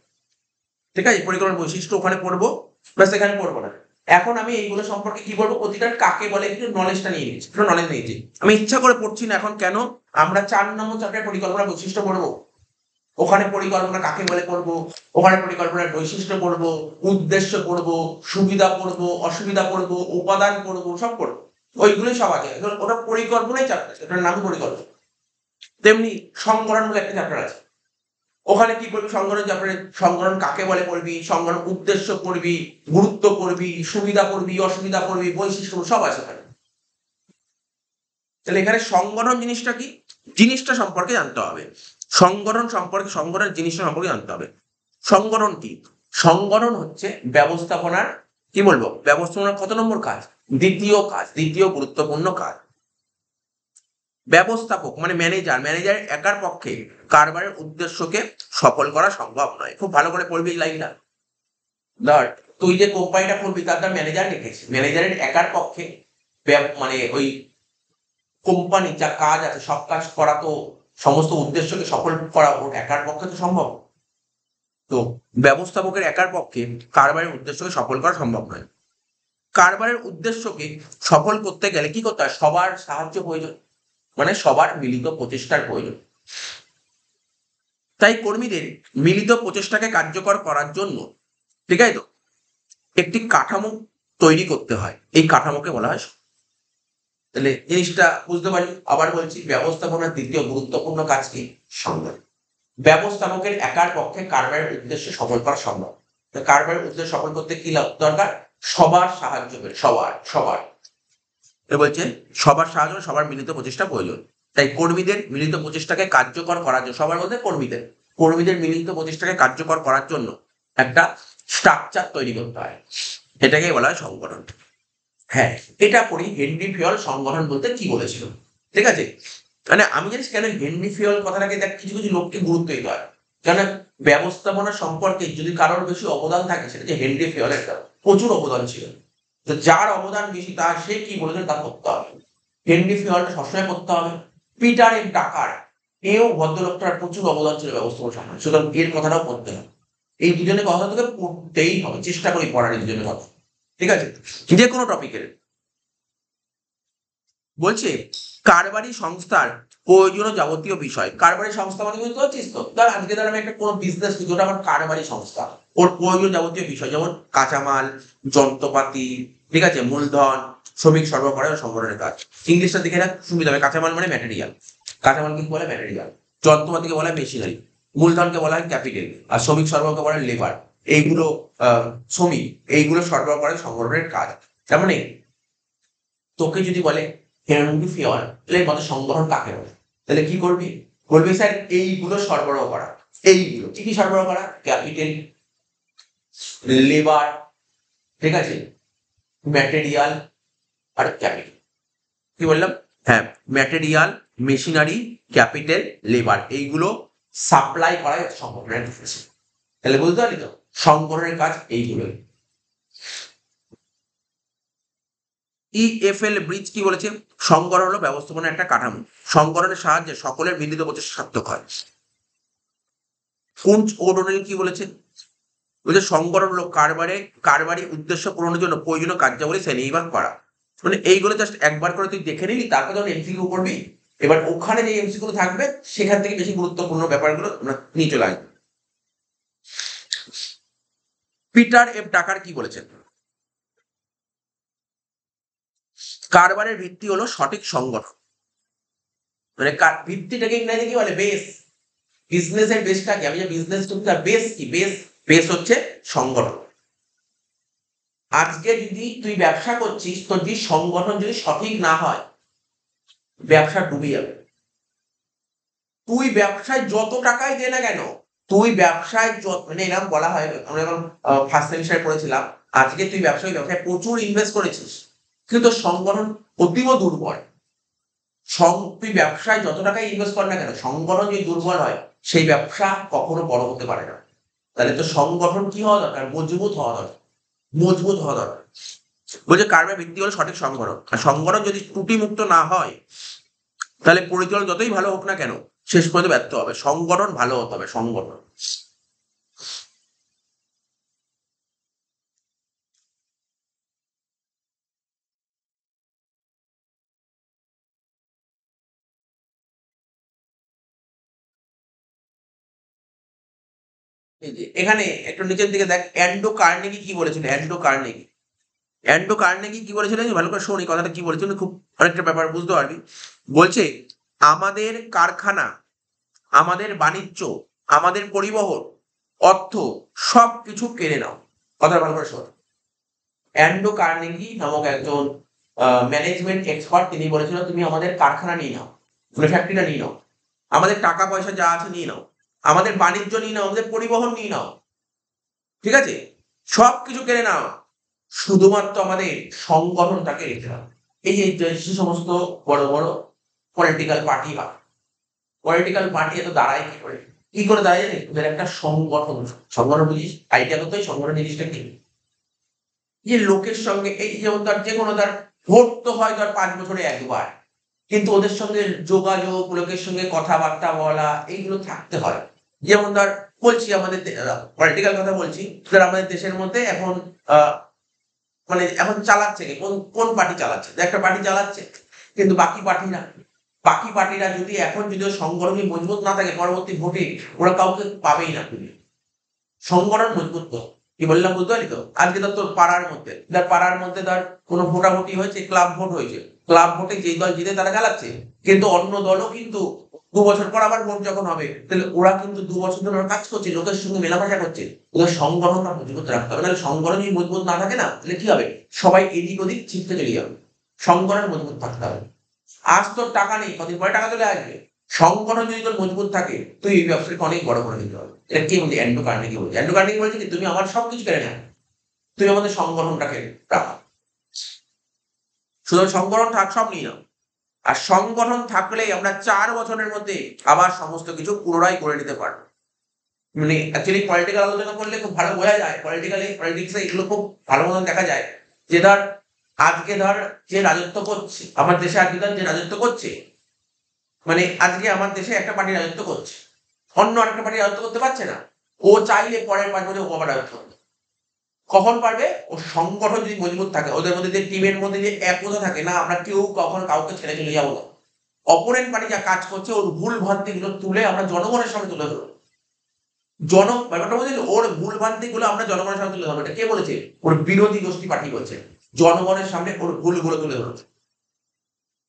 ঠিক আছে? পরিকল্পনার বৈশিষ্ট্য ওখানে পড়বো, ব্যাস, এখানে পড়বো না। এখন আমি এইগুলো সম্পর্কে কি বলবো, প্রতিটার কাকে বলে একটু নলেজটা নিয়ে নিচ্ছি, একটু নলেজ নিয়েছি। আমি ইচ্ছা করে পড়ছি না এখন, কেন? আমরা 4 নম্বর চ্যাপ্টারে পরিকল্পনার বৈশিষ্ট্য পড়বো, ওখানে পরিকল্পনা কাকে বলে পড়বো, ওখানে পরিকল্পনার বৈশিষ্ট্য পড়বো, উদ্দেশ্য পড়বো, সুবিধা পড়বো, অসুবিধা পড়বো, উপাদান পড়বো, সব পড়বো। ওইগুলোই সব আছে, ওটা পরিকল্পনাই চ্যাপ্টার, ওটার নাম পরিকল্পনা। তেমনি সংগঠন বলে একটা চ্যাপ্টার আছে, ওখানে কি করবি? সংগঠন চ্যাপ্টারে সংগঠন কাকে বলে পড়বি, সংগঠন উদ্দেশ্য পড়বি, গুরুত্ব পড়বি, সুবিধা পড়বি, অসুবিধা পড়বি, বৈশিষ্ট্য সব আছে ওখানে। তাহলে এখানে সংগঠন জিনিসটা কি, জিনিসটা সম্পর্কে জানতে হবে। সংগঠন জিনিসটা সম্পর্কে জানতে হবে। সংগঠন কি? সংগঠন হচ্ছে ব্যবস্থাপনার, কি বলবো, ব্যবস্থাপনার কত নম্বর কাজ? দ্বিতীয় কাজ, দ্বিতীয় গুরুত্বপূর্ণ কাজ। ব্যবস্থাপক মানে ম্যানেজার একার পক্ষে কারবারের উদ্দেশ্যকে সফল করা সম্ভব নয়। খুব ভালো করে পড়বি এই লাইনটা। ধর, তুই যে কোম্পানিটা করবি তার নাম ম্যানেজার রেখেছিস, ম্যানেজারের একার পক্ষে মানে ওই কোম্পানি যা কাজ আছে সব কাজ করা তো, সমস্ত উদ্দেশ্যকে সফল করা ওর একার পক্ষে তো সম্ভব। তো ব্যবস্থাপকের একার পক্ষে কারবারের উদ্দেশ্যকে সফল করা সম্ভব নয়। কারবারের উদ্দেশ্যকে সফল করতে গেলে কি করতে হয়? সবার সাহায্য প্রয়োজন, মানে সবার মিলিত প্রচেষ্টার প্রয়োজন। তাই কর্মীদের মিলিত প্রচেষ্টাকে কার্যকর করার জন্য, ঠিক আছে তো, একটি কাঠামো তৈরি করতে হয়, এই কাঠামোকে বলা হয়। তাহলে জিনিসটা বুঝতে পারি, আবার বলছি, ব্যবস্থাপনার দ্বিতীয় গুরুত্বপূর্ণ কাজ কি? সংগঠন। ব্যবস্থাপকের একার পক্ষে কারবারের উদ্দেশ্য সফল করা সম্ভব। তো কারবারের উদ্দেশ্য সফল করতে কি দরকার? সবার সাহায্য পেয়ে, সবার সবার বলছে সবার সাহায্য, সবার মিলিত প্রচেষ্টা প্রয়োজন। তাই কর্মীদের মিলিত প্রচেষ্টাকে কার্যকর করার জন্য, সবার বলতে কর্মীদের মিলিত প্রচেষ্টাকে কার্যকর করার জন্য একটা স্ট্রাকচার তৈরি করতে হয়, এটাকেই বলা হয় সংগঠন। হ্যাঁ, এটা পড়ি হেনরি ফিয়ল সংগঠন বলতে কি বলেছিল, ঠিক আছে? মানে আমি জানিস কেন হেনরি ফিয়ল কথাটাকে, দেখ কিছু কিছু লোককে গুরুত্ব দিতে হয়, কেন? ব্যবস্থাপনা সম্পর্কে যদি কারোর বেশি অবদান থাকে, সেটা যে হেনরি ফিয়লের প্রচুর অবদান ছিল। তো যার অবদান বেশি তার, সে কি বলেছেন তা করতে হবে। হেনরি ফিয়লটা সবসময় করতে হবে। পিটার এফ ডাকার, এও ভদ্রলোকটার প্রচুর অবদান ছিল ব্যবস্থাপনা সম্পর্কে, সুতরাং এর কথাটাও পড়তে হবে। এই দুজনের কথা তোকে পড়তেই হবে, চেষ্টা করি পড়ার এই দুজনের কথা, ঠিক আছে? যে কোনো টপিকের। বলছে কারবারি সংস্থার প্রয়োজনীয় যাবতীয় বিষয়। কারবারি সংস্থা মানে বুঝতে পারছিস তো? ধর আজকে ধর আমি একটা কোনো বিজনেস করি, ওটা আমার কারবারি সংস্থা। ওর প্রয়োজনীয় যাবতীয় বিষয় যেমন কাঁচামাল, যন্ত্রপাতি, ঠিক আছে, মূলধন, শ্রমিক সরবরাহ করা সংগঠনের কাজ। ইংলিশটা দেখে রাখ, সুবিধা হবে। কাঁচামাল মানে ম্যাটেরিয়াল, কাঁচামাল কিন্তু বলে ম্যাটেরিয়াল। যন্ত্রপাতিকে বলা হয় মেশিনারি, মূলধনকে বলা হয় ক্যাপিটাল, আর শ্রমিক সরবরাহকে বলা হয় লেবার। এইগুলো শ্রমিক, এইগুলো সরবরাহ করা সংগঠনের কাজ। তার মানে তোকে যদি বলে হেনরি ফিয়ল এর মতে সংগঠন কাকে বলে, তাহলে কি করবি? বলবি স্যার এইগুলো সরবরাহ করা। এইগুলো কি কি সরবরাহ করা? ক্যাপিটাল, লেবার, ঠিক আছে, ম্যাটেরিয়াল আর ক্যাপিটাল। কি বললাম? হ্যাঁ, ম্যাটেরিয়াল, মেশিনারি, ক্যাপিটাল, লেবার, এইগুলো সাপ্লাই করা সংগঠনের কাজ। তাহলে বুঝতে পারলি তো সংগঠনের কাজ এইগুলোই। ইএফএল ব্রিজ কি বলেছে? সংগঠন হলো ব্যবস্থাপনার একটা কাঠামো, সংগঠনের সাহায্যে সকলের মিলিত প্রচেষ্টা সার্থক হয়। কুঞ্চ ওডোনেল কি বলেছে? বলছে সংগঠন হলো কারবারি উদ্দেশ্য পূরণের জন্য প্রয়োজনীয় কার্যাবলী শ্রেণীবিভাগ করা। মানে এইগুলো জাস্ট একবার করে তুই দেখে নিলি, তারপর যখন এমসিকিউ করবি, এবার ওখানে যে এমসিকিউ থাকবে সেখান থেকে বেশি গুরুত্বপূর্ণ ব্যাপারগুলো আমরা নিয়ে চলে আসবো। পিটার এফ ডাকার কি বলেছেন? কারবারের ভিত্তি হলো সঠিক সংগঠন। মানে ভিত্তিটাকে ইংরেজি কি বলে? বেস। বিজনেসের বেসটা কি? আমি যে বিজনেস করছি তার বেস কি? বেস হচ্ছে সংগঠন। আজকে যদি তুই ব্যবসা করছিস, তোর যদি সংগঠন যদি সঠিক না হয়, ব্যবসা ডুবে যাবে। তুই ব্যবসায় যত টাকাই দে না কেন, তুই ব্যবসায় মানে এরকম বলা হয়, আমরা যখন ফার্স্ট সেমিস্টারে পড়েছিলাম, আজকে তুই ব্যবসায় প্রচুর ইনভেস্ট করেছিস, কিন্তু তোর সংগঠন অতীব দুর্বল। তুই ব্যবসায় যত টাকাই ইনভেস্ট কর না কেন, সংগঠন যদি দুর্বল হয়, সেই ব্যবসা কখনো বড় হতে পারে না। তাহলে তো সংগঠন কি হওয়া দরকার? মজবুত হওয়া দরকার। মজবুত হওয়া দরকার। বলছে কার্যের ভিত্তি হলো সঠিক সংগঠন। আর সংগঠন যদি ত্রুটিমুক্ত না হয়, তাহলে পরিচালন যতই ভালো হোক না কেন, শেষ পর্যন্ত ব্যর্থ হবে। সংগঠন ভালো হতে হবে, সংগঠন। এই যে এখানে একটু নিচের দিকে দেখ, অ্যান্ডো কার্নেগি কি বলেছিল? অ্যান্ডো কার্নেগি কি বলেছিলেন? ভালো করে শোন, এই কথাটা কি বলেছিলেন, খুব অনেকটা ব্যাপার বুঝতে পারবি। বলছে, আমাদের কারখানা, আমাদের বাণিজ্য, আমাদের পরিবহন, অর্থ, সবকিছু কেড়ে নাও। কথা ভালো করে শোন। অ্যান্ডো কার্নেগি নামক একজন ম্যানেজমেন্ট এক্সপার্ট, তিনি বলেছিল তুমি আমাদের কারখানা নিয়ে নাও, ফ্যাক্টরিটা নিয়ে নাও, আমাদের টাকা পয়সা যা আছে নিয়ে নাও, আমাদের বাণিজ্য নিয়ে নাও, আমাদের পরিবহন নিয়ে নাও, ঠিক আছে, সবকিছু কেড়ে নাও, শুধুমাত্র আমাদের সংগঠনটাকে রেখে দাও। এই যে সমস্ত বড় বড় পলিটিক্যাল পার্টি বা পলিটিক্যাল পার্টি এত দাঁড়ায় কি করে দাঁড়ায় জানিস? ওদের একটা সংগঠন। সংগঠন বুঝিস? আইডিয়া তো সংগঠন জিনিসটা কি? যে লোকের সঙ্গে, এই যেমন তার যে কোনো তার ভোট তো হয় তার 5 বছরে একবার, কিন্তু ওদের সঙ্গে যোগাযোগ, লোকের সঙ্গে কথাবার্তা বলা, এইগুলো থাকতে হয়। যেমন ধর বলছি, আমাদের পলিটিক্যাল কথা বলছি, ধর আমাদের দেশের মধ্যে এখন মানে এখন চালাচ্ছে কে? কোন কোন পার্টি চালাচ্ছে? একটা পার্টি চালাচ্ছে, কিন্তু বাকি পার্টিরা যদি এখন যদি সংগঠন মজবুত না থাকে, পরবর্তী ভোটে ওরা কাউকে পাবেই না। তুমি সংগঠন মজবুত কর। কি বললাম বুঝতে পারলি তো? আজকে ধর তোর পাড়ার মধ্যে ধর কোনো ভোটাভুটি হয়েছে, ক্লাব ভোট হয়েছে, ক্লাব ভোটে যেই দল জিতে তারা চালাচ্ছে, কিন্তু অন্য দলও কিন্তু 2 বছর পর আবার ভোট যখন হবে, তাহলে ওরা কিন্তু 2 বছর ধরে ওরা কাজ করছে, লোকের সঙ্গে মেলামেশা করছে। ওদের সংগঠনটা মজবুত রাখতে হবে, নাহলে সংগঠন যদি মজবুত না থাকে না, তাহলে কি হবে? সবাই এদিক ওদিক ছিটকে চলে যাবে। সংগঠন মজবুত থাকতে হবে। আজ তোর টাকা নেই, কদিন পরে টাকা চলে আসবে। সংগঠন যদি তোর মজবুত থাকে, তুই এই ব্যবসাকে অনেক বড় করে দিতে হবে। এটা কে বলছে? অ্যান্ড্রু কার্নেগি বলছে। অ্যান্ড্রু কার্নেগি বলছে কি, তুমি আমার সবকিছু কেড়ে নাও, তুমি আমাদের সংগঠনটাকে রাখো, শুধু সংগঠন থাক, সব নিয়ে নাও। আর সংগঠন থাকলেই আমরা 4 বছরের মধ্যে আবার সমস্ত কিছু পুনরায় করে নিতে পারবো। মানে অ্যাকচুয়ালি পলিটিক্যাল আলোচনা করলে খুব ভালো বোঝা যায়, পলিটিক্সে এগুলো খুব ভালো মতন দেখা যায়। যে ধর আজকে ধর যে রাজত্ব করছে আমার দেশে, আজকে ধর যে রাজত্ব করছে, মানে আজকে আমার দেশে একটা পার্টি রাজত্ব করছে, অন্য আরেকটা পার্টি রাজত্ব করতে পারছে না। ও চাইলে পরের 5 বছর ও আবার রাজত্ব করবে। কখন পারবে? ও সংগঠন যদি মজবুত থাকে, ওদের মধ্যে যে টিমের মধ্যে যে একতা থাকে না, আমরা কেউ কখনো কাউকে ছেড়ে চলে যাবো না। অপোনেন্ট পার্টি যা কাজ করছে, ওর ভুল ভ্রান্তি গুলো তুলে আমরা জনগণের সামনে তুলে ধরবো। ব্যাপারটা বলছে, ওর ভুল ভ্রান্তি গুলো আমরা জনগণের সামনে তুলে ধরবো। এটা কে বলেছে? ওর বিরোধী গোষ্ঠী পার্টি বলছে। জনগণের সামনে ওর ভুলগুলো তুলে ধরছে।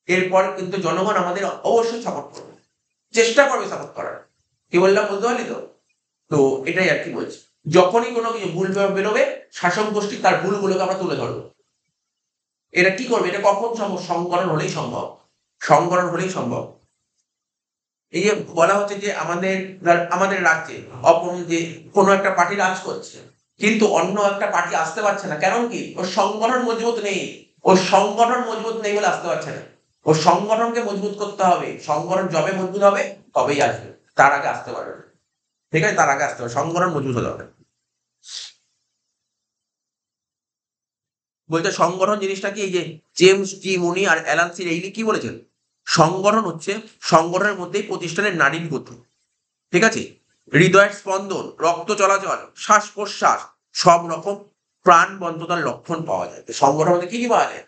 এরপর কিন্তু জনগণ আমাদের অবশ্যই সাপোর্ট করবে, চেষ্টা করবে সাপোর্ট করার। কি বললাম বুঝতে পারলি তো? তো এটাই আর কি বলছি। যখনই কোনো কিছু ভুল বেরোবে, শাসক গোষ্ঠী তার ভুলগুলোকে আমরা তুলে ধরবো। এটা কি করবে? এটা কখন সম্ভব? সংগঠন হলেই সম্ভব। সংগঠন হলেই সম্ভব। এই যে বলা হচ্ছে যে আমাদের রাজ্যে যে কোনো একটা পার্টি রাজ করছে, কিন্তু অন্য একটা পার্টি আসতে পারছে না, কারণ কি? ওর সংগঠন মজবুত নেই। ওর সংগঠন মজবুত নেই বলে আসতে পারছে না। ওর সংগঠনকে মজবুত করতে হবে। সংগঠন যবে মজবুত হবে তবেই আসবে, তার আগে আসতে পারবে না। ঠিক আছে? তার আগে আসতে হবে, সংগঠন মজবুত হতে হবে। বলতে সংগঠন জিনিসটা কি, এই যে জেমস জি মুনি আর অ্যালান সি রেইলি কি বলেছেন? সংগঠন হচ্ছে সংগঠনের মধ্যেই প্রতিষ্ঠানের নারীর গতি, ঠিক আছে, হৃদয়ের স্পন্দন, রক্ত চলাচল, শ্বাস প্রশ্বাস, সব রকম প্রাণবন্ততার লক্ষণ পাওয়া যায়। সংগঠনের মধ্যে কি কি পাওয়া যায়?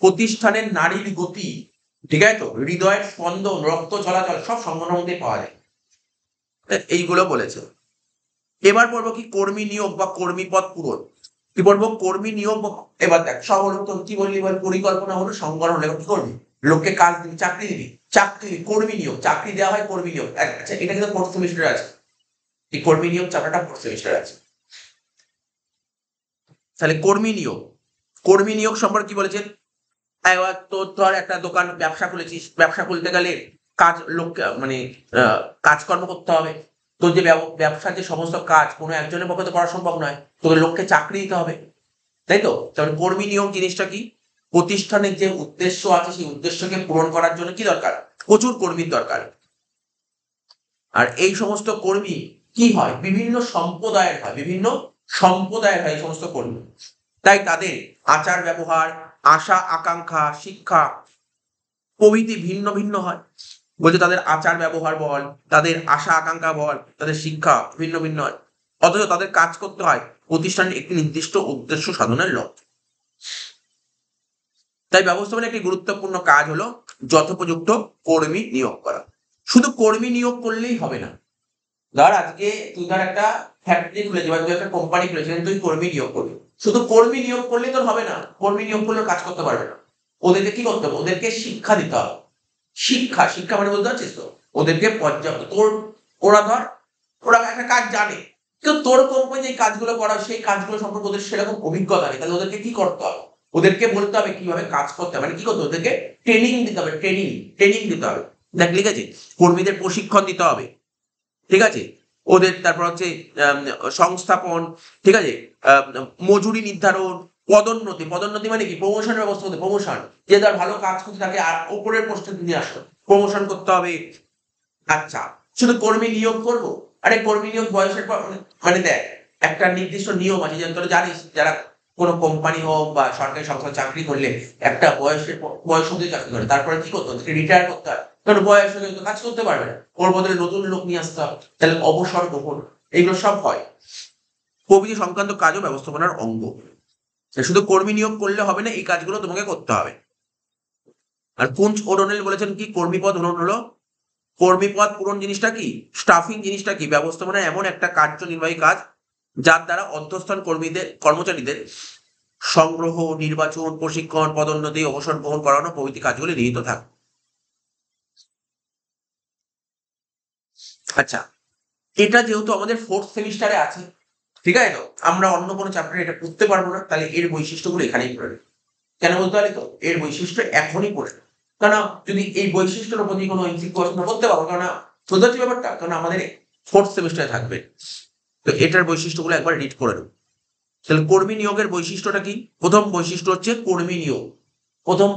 প্রতিষ্ঠানের নারীর গতি, ঠিক আছে, তো হৃদয়ের স্পন্দন, রক্ত চলাচল, সব সংগঠনের মধ্যে পাওয়া যায়। এইগুলো বলেছে। এবার পড়বো কি কর্মী নিয়োগ বা কর্মী পদ পূরণ। কি বলবো কর্মী নিয়োগ এবার দেখ সব হলো তো কি বললি এবার পরিকল্পনা হলো সংগঠন হলো কি করবি লোককে কাজ দিবি চাকরি দিবি কর্মী নিয়োগ চাকরি দেওয়া হয় কর্মী নিয়োগ আচ্ছা এটা কিন্তু ফোর্থ সেমিস্টারে আছে এই কর্মী নিয়োগ চাকরিটা ফোর্থ সেমিস্টারে আছে তাহলে কর্মী নিয়োগ সম্পর্কে কি বলেছেন এবার তোর ধর একটা দোকান ব্যবসা খুলেছিস ব্যবসা খুলতে গেলে কাজ লোক মানে কাজকর্ম করতে হবে তোর যে ব্যবসার যে সমস্ত কাজ কোনো একজনের পক্ষে তো করা সম্ভব নয় তোকে লোককে চাকরি দিতে হবে তাই তো তাহলে কর্মী নিয়োগ জিনিসটা কি প্রতিষ্ঠানের যে উদ্দেশ্য আছে সেই উদ্দেশ্যকে পূরণ করার জন্য কি দরকার প্রচুর কর্মীর দরকার আর এই সমস্ত কর্মী কি হয় বিভিন্ন সম্প্রদায়ের হয় এই সমস্ত কর্মী তাই তাদের আচার ব্যবহার আশা আকাঙ্ক্ষা শিক্ষা প্রভৃতি ভিন্ন ভিন্ন হয় বলছে তাদের আচার ব্যবহার বল তাদের আশা আকাঙ্ক্ষা বল তাদের শিক্ষা ভিন্ন ভিন্ন হয় অথচ তাদের কাজ করতে হয় প্রতিষ্ঠানের একটি নির্দিষ্ট উদ্দেশ্য সাধনের লক্ষ্যে তাই ব্যবস্থাপনার একটি গুরুত্বপূর্ণ কাজ হলো যথোপযুক্ত কর্মী নিয়োগ করা শুধু কর্মী নিয়োগ করলেই হবে না ধর আজকে তুই ধর একটা ফ্যাক্টরি খুলেছিস বা তুই একটা কোম্পানি খুলেছিস তুই কর্মী নিয়োগ করবি শুধু কর্মী নিয়োগ করলে তোর হবে না কর্মী নিয়োগ করলে কাজ করতে পারবে না ওদেরকে কি করতে হবে ওদেরকে শিক্ষা দিতে হবে শিক্ষা মানে বলতে পারছিস তো ওদেরকে পর্যাপ্ত ওরা একটা কাজ জানে কিন্তু তোর কোম্পানি যে কাজগুলো করা সেই কাজগুলো সম্পর্কে ওদের সেরকম অভিজ্ঞতা নেই তাহলে ওদেরকে কি করতে হবে ওদেরকে বলতে হবে কিভাবে কাজ করতে হবে মানে কি করতে হবে ওদেরকে ট্রেনিং দিতে হবে ট্রেনিং দিতে হবে দেখ ঠিক আছে কর্মীদের প্রশিক্ষণ দিতে হবে ঠিক আছে ওদের তারপর হচ্ছে সংস্থাপন ঠিক আছে মজুরি নির্ধারণ পদোন্নতি মানে কি প্রমোশনের ব্যবস্থা করতে প্রমোশন যে তার ভালো কাজ করতে তাকে আর উপরের পোস্টে নিয়ে আসো প্রমোশন করতে হবে আচ্ছা শুধু কর্মী নিয়োগ করবো আরে কর্মী নিয়োগ বয়সের পর মানে দেখ একটা নির্দিষ্ট নিয়ম আছে যেন তোরা জানিস যারা কোনো কোম্পানি হোক বা সরকারি সংস্থায় চাকরি করলে একটা বয়স অব্দি চাকরি করে তারপরে কি করতে হবে রিটায়ার করতে হয় কারণ বয়স হলে তো কাজ করতে পারবে না ওর বদলে নতুন লোক নিয়ে আসতে হবে তাহলে অবসর গ্রহণ এগুলো সব হয় প্রভৃতি সংক্রান্ত কাজও ব্যবস্থাপনার অঙ্গ শুধু কর্মী নিয়োগ করলে হবে না এই কাজগুলো তোমাকে করতে হবে আর কুঞ্চ ওডনেল বলেছেন কি কর্মী পদ পূরণ হলো কর্মী পদ পূরণ জিনিসটা কি স্টাফিং জিনিসটা কি ব্যবস্থাপনার এমন একটা কার্যনির্বাহী কাজ যার দ্বারা অধ্যস্থান কর্মচারীদের সংগ্রহ নির্বাচন প্রশিক্ষণ পদোন্নতি অবসর গ্রহণ করানো প্রভৃতি কাজগুলি নিহিত থাকে আচ্ছা এটা যেহেতু আমাদের ফোর্থ সেমিস্টারে আছে ঠিক আছে তো আমরা অন্য কোনো চ্যাপ্টারে এটা পড়তে পারবো না তাহলে এর বৈশিষ্ট্যগুলো এখানেই পড়ে কেন বলতে পারি তো এর বৈশিষ্ট্য এখনই পড়ে কারণ যদি এই বৈশিষ্ট্যের প্রতি কোনো প্রশ্ন করতে পারবো কারণ বুঝতে পারছি ব্যাপারটা কারণ আমাদের ফোর্থ সেমিস্টারে থাকবে তো এটার বৈশিষ্ট্যগুলো একবার রিড করে নেব তাহলে কর্মী নিয়োগের বৈশিষ্ট্যটা কি প্রথম বৈশিষ্ট্য হচ্ছে কর্মী নিয়োগ প্রথম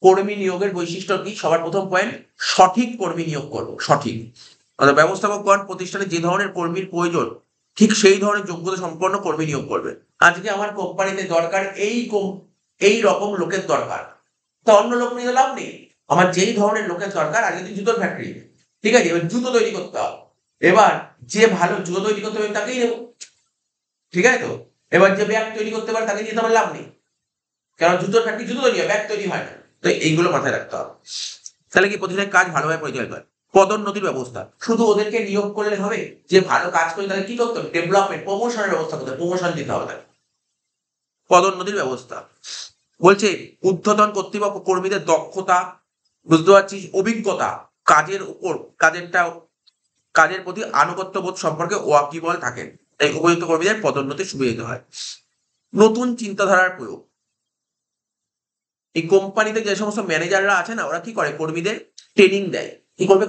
কর্মী নিয়োগের বৈশিষ্ট্য কি সবার প্রথম পয়েন্ট সঠিক কর্মী নিয়োগ করবো সঠিক অর্থাৎ ব্যবস্থাপকগণ প্রতিষ্ঠানে যে ধরনের কর্মীর প্রয়োজন ঠিক সেই ধরনের যোগ্যতা সম্পন্ন কর্মী নিয়োগ করবে আজকে আমার কোম্পানিতে দরকার এই রকম লোকের দরকার তা অন্য লোক নিয়ে লাভ নেই আমার যেই ধরনের লোকের দরকার আগে তুই জুতোর ফ্যাক্টরি ঠিক আছে এবার জুতো তৈরি করতে হবে এবার যে ভালো জুতো তৈরি করতে হবে তাকেই নেবো ঠিক আছে তো এবার যে ব্যাগ তৈরি করতে পারে তাকে নিতে আমার লাভ নেই কারণ জুতোর ফ্যাক্টরি জুতো তৈরি হয় ব্যাগ তৈরি হয় না তো এইগুলো মাথায় রাখতে হবে তাহলে কি প্রতিষ্ঠানের কাজ ভালোভাবে পরিচালিত হয় পদোন্নতির ব্যবস্থা শুধু ওদেরকে নিয়োগ করলে হবে যে ভালো কাজ করে তাদের কি করতে হবে ডেভেলপমেন্ট প্রমোশনের ব্যবস্থা করতে প্রমোশন দিতে হবে তাদের পদোন্নতির ব্যবস্থা বলছে ঊর্ধ্বতন কর্তৃপক্ষ কর্মীদের দক্ষতা বুঝতে পারছিস অভিজ্ঞতা কাজের উপর কাজের প্রতি আনুগত্য বোধ সম্পর্কে ওয়াকিবল থাকেন তাই উপযুক্ত কর্মীদের পদোন্নতি সুবিধা হয় নতুন চিন্তাধারার প্রয়োগ এই কোম্পানিতে যে সমস্ত ম্যানেজাররা আছে না ওরা কি করে কর্মীদের ট্রেনিং দেয় কি করবে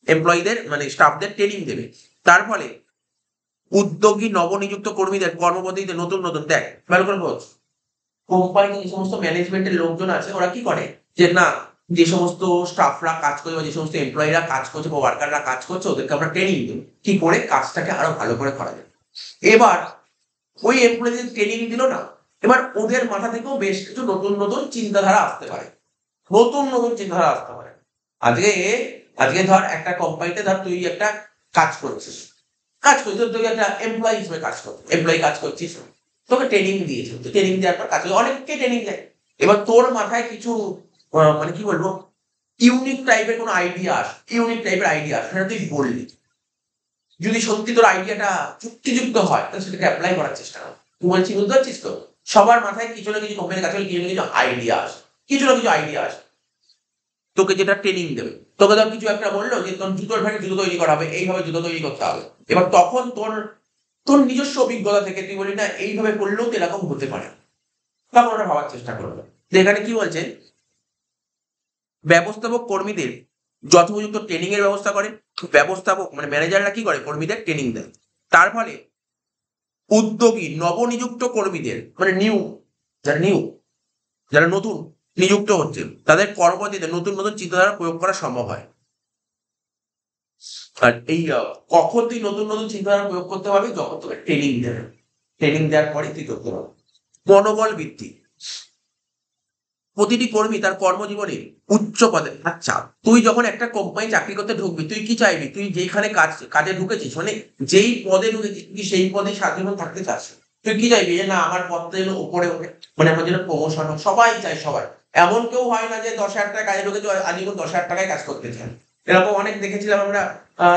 এমপ্লয়ীদের মানে স্টাফদের ট্রেনিং দেবে তার ফলে উদ্যোগী নবনিযুক্ত কর্মীদের কর্মপদ্ধতিতে নতুন দেখ ভালো করে বোঝ কোম্পানিতে যে সমস্ত ম্যানেজমেন্টের লোকজন আছে ওরা কি করে যে না যে সমস্ত স্টাফরা কাজ করছে বা যে সমস্ত এমপ্লয়িরা কাজ করছে বা ওয়ার্কাররা কাজ করছে ওদেরকে আমরা ট্রেনিং দেবো কি করে কাজটাকে আরো ভালো করে করা যায় এবার ওই এমপ্লয়ীদের ট্রেনিং দিল না এবার ওদের মাথা থেকেও বেশ কিছু নতুন চিন্তাধারা আসতে পারে নতুন চিন্তাধারা আসতে পারে আজকে ধর একটা কোম্পানিতে ধর তুই একটা কাজ করছিস তুই একটা এমপ্লয়ি হিসেবে কাজ করছিস তোকে ট্রেনিং দিয়েছে ট্রেনিং দেওয়ার পর কাজ অনেককে ট্রেনিং দেয় এবার তোর মাথায় কিছু মানে কি বলবো ইউনিক টাইপের কোনো আইডিয়া সেটা তুই বললি যদি সত্যি তোর আইডিয়াটা যুক্তিযুক্ত হয় তাহলে সেটাকে অ্যাপ্লাই করার চেষ্টা কর। তুই বলছি, বুঝতে পারছিস তো? সবার মাথায় কিছু না কিছু কোম্পানির কাছে কিছু না কিছু আইডিয়া আসে, কিছু না কিছু আইডিয়া আসে। তোকে যেটা ট্রেনিং দেবে, তোকে ধর কিছু একটা বললো যে তোর জুতোর ফ্যাক্টরি জুতো তৈরি করা হবে, এইভাবে জুতো তৈরি করতে হবে। এবার তখন তোর তোর নিজস্ব অভিজ্ঞতা থেকে তুই বলি না এইভাবে করলেও তো এরকম হতে পারে, তখন ওরা ভাবার চেষ্টা করবে। তো এখানে কি বলছে, ব্যবস্থাপক কর্মীদের যথোপযুক্ত ট্রেনিং এর ব্যবস্থা করে। ব্যবস্থাপক মানে ম্যানেজাররা কি করে, কর্মীদের ট্রেনিং দেয়। তার ফলে উদ্যোগী নবনিযুক্ত কর্মীদের মানে যারা নতুন নিযুক্ত হচ্ছে তাদের কর্মদিতে নতুন নতুন চিন্তাধারা প্রয়োগ করা সম্ভব হয়। আর এই কখন তুই নতুন নতুন চিন্তাধারা প্রয়োগ করতে পারবি, যখন তোকে ট্রেনিং দেবে। ট্রেনিং দেওয়ার পরে তুই করতে পারবি। মনোবল বৃদ্ধি, প্রতিটি কর্মী তার কর্মজীবনে উচ্চ পদে। আচ্ছা, তুই যখন একটা কোম্পানি চাকরি করতে ঢুকবি, তুই কি চাইবি? তুই যেখানে কাজে ঢুকেছিস, মানে যেই পদে ঢুকেছিস, তুই সেই পদে সারাজীবন থাকতে চাস? তুই কি চাইবি যে না আমার পদটা যেন উপরে ওঠে, মানে আমার যেন প্রমোশন হোক? সবাই চায়, সবাই। এমন কেউ হয় না যে 10,000 টাকা কাজে ঢুকেছে আজীবন 10,000 টাকায় কাজ করতে চায়। এরকম অনেক দেখেছিলাম আমরা।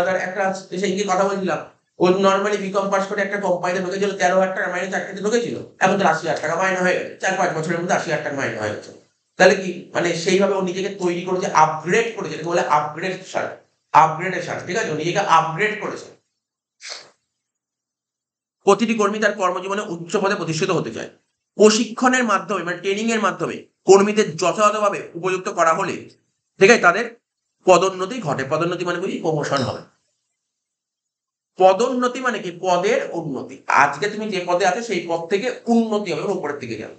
তার একটা সেদিনকে কথা বলছিলাম, ও নর্মালি বিকম পাস করে একটা কোম্পানিতে ঢুকেছিল, 13,000 টাকা মাইনে চাকরিতে ঢুকেছিল, এখন তো 80,000 টাকা মাইনে হয়ে গেছে, 4-5 বছরের মধ্যে 80,000 টাকা মাইনে হয়ে গেছে। তাহলে কি মানে সেইভাবে ও নিজেকে তৈরি করেছে, আপগ্রেড করেছে, যেটাকে বলে আপগ্রেডেশন। ঠিক আছে, ও নিজেকে আপগ্রেড করেছে। প্রতিটি কর্মী তার কর্মজীবনে উচ্চ পদে প্রতিষ্ঠিত হতে চায়। প্রশিক্ষণের মাধ্যমে মানে ট্রেনিং এর মাধ্যমে কর্মীদের যথাযথভাবে উপযুক্ত করা হলে, ঠিক আছে, তাদের পদোন্নতি ঘটে। পদোন্নতি মানে বুঝি প্রমোশন হবে। পদোন্নতি মানে কি, পদের উন্নতি। আজকে তুমি যে পদে আছো সেই পদ থেকে উন্নতি হবে, উপরের দিকে যাবে।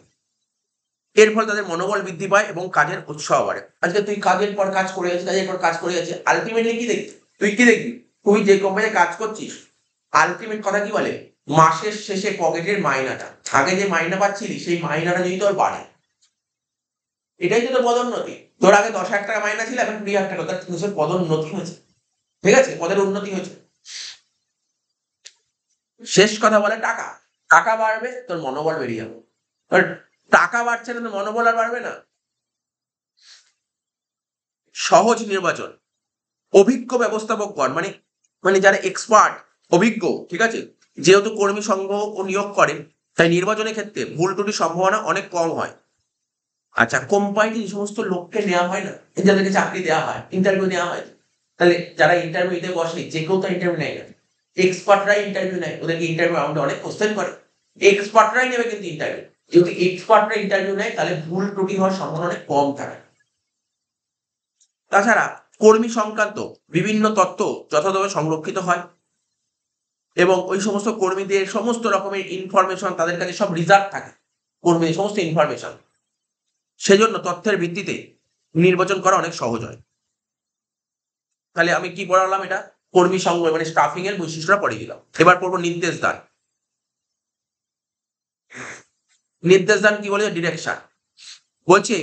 এর ফলে তাদের মনোবল বৃদ্ধি পায় এবং কাজের উৎসাহ বাড়ে। আজকে তুই কাজের পর কাজ করে যাচ্ছিস, কাজের পর কাজ করে যাচ্ছিস, আলটিমেটলি কি দেখবি? তুই কি দেখবি? তুই যে কোম্পানিতে কাজ করছিস, আলটিমেট কথা কি বলে, মাসের শেষে পকেটের মাইনাটা, আগে যে মাইনা পাচ্ছিলি সেই মাইনাটা যদি তোর বাড়ে, এটাই তো তোর পদোন্নতি। তোর আগে 10,000 টাকা মাইনা ছিল, এখন 20,000 টাকা, তার নিজের পদোন্নতি হয়েছে। ঠিক আছে, পদের উন্নতি হয়েছে। শেষ কথা বলে টাকা, টাকা বাড়বে তোর মনোবল বেরিয়ে যাবে। টাকা বাড়ছে না, তোর মনোবল আর বাড়বে না। সহজ নির্বাচন, অভিজ্ঞ ব্যবস্থাপকগণ মানে মানে যারা এক্সপার্ট, অভিজ্ঞ, ঠিক আছে, যেহেতু কর্মী সংঘ ও নিয়োগ করেন, তাই নির্বাচনের ক্ষেত্রে ভুল ত্রুটির সম্ভাবনা অনেক কম হয়। আচ্ছা, কোম্পানিতে যে সমস্ত লোককে নেওয়া হয় না, যাদেরকে চাকরি দেওয়া হয়, ইন্টারভিউ নেওয়া হয়, তাহলে যারা ইন্টারভিউ দিতে বসে যে কেউ তো ইন্টারভিউ নেয় না, এক্সপার্টরাই ইন্টারভিউ নেয়। ওদেরকে ইন্টারভিউ রাউন্ডে অনেক কোশ্চেন করে, এক্সপার্টরাই নেবে কিন্তু ইন্টারভিউ। যেহেতু এক্সপার্টরা ইন্টারভিউ নেয়, তাহলে ভুল ত্রুটি হওয়ার সম্ভাবনা অনেক কম থাকে। তাছাড়া কর্মী সংক্রান্ত বিভিন্ন তথ্য যথাযথভাবে সংরক্ষিত হয় এবং ওই সমস্ত কর্মীদের সমস্ত রকমের ইনফরমেশন তাদের কাছে সব রিজার্ভ থাকে, কর্মীদের সমস্ত ইনফরমেশন। সেজন্য তথ্যের ভিত্তিতে নির্বাচন করা অনেক সহজ হয়। তাহলে আমি কি পড়ালাম, এটা কর্মী সংঘ মানে স্টাফিং এর বৈশিষ্ট্যটা পড়ে দিলাম। এবার পড়বো নির্দেশ দান। নির্দেশ দান কি বলে, ডিরেকশন। বলছে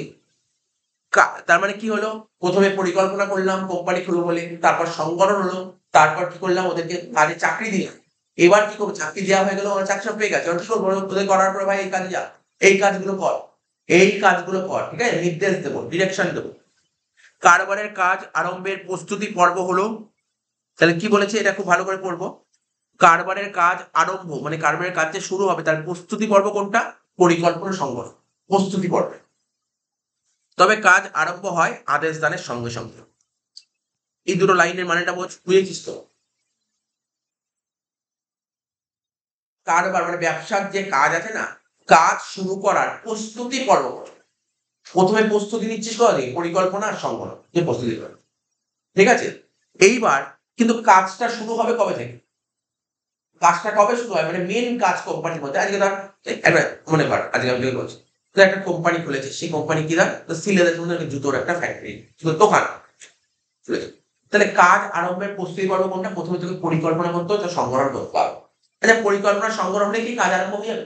তার মানে কি হলো, প্রথমে পরিকল্পনা করলাম কোম্পানি খুলবো বলে, তারপর সংগঠন হলো, তারপর কি করলাম, ওদেরকে কাজে চাকরি দিলাম। এবার কি করবো, চাকরি দেওয়া হয়ে গেল, ওরা চাকরি সব পেয়ে গেছে, ওরা কি করবো, ওদের করার পর ভাই এই কাজে যা, এই কাজগুলো কর, এই কাজগুলো কর। ঠিক আছে, নির্দেশ দেবো, ডিরেকশন দেবো। কারবারের কাজ আরম্ভের প্রস্তুতি পর্ব হলো, তাহলে কি বলেছে এটা খুব ভালো করে পড়বো। কারবারের কাজ আরম্ভ মানে কারবারের কাজ যে শুরু হবে তার প্রস্তুতি পর্ব কোনটা, পরিকল্পনা সংগঠন, প্রস্তুতি পর্ব। তবে কাজ আরম্ভ হয় আদেশ দানের সঙ্গে সঙ্গে। এই দুটো লাইনের মানেটা বুঝেছিস তো? কারবার মানে ব্যবসার যে কাজ আছে না, কাজ শুরু করার প্রস্তুতি পর্ব। প্রথমে প্রস্তুতি নিচ্ছিস কোথা থেকে, পরিকল্পনা আর সংগঠন যে প্রস্তুতি করে। ঠিক আছে, এইবার কিন্তু কাজটা শুরু হবে কবে থেকে, কাজটা কবে শুরু হয় মানে মেন কাজ কোম্পানির মধ্যে। আজকে ধর একটা মনে কর, আজকে আমি তোকে বলছি, তুই একটা কোম্পানি খুলেছিস, সেই কোম্পানি কি ধর সিলেটের মধ্যে একটা জুতোর একটা ফ্যাক্টরি, জুতোর দোকান খুলেছিস। তাহলে কাজ আরম্ভের প্রস্তুতি পর্ব কোনটা, প্রথমে তোকে পরিকল্পনা করতে হবে, সংগঠন করতে হবে। আচ্ছা, পরিকল্পনা সংগঠন হলে কি কাজ আরম্ভ হয়ে যাবে?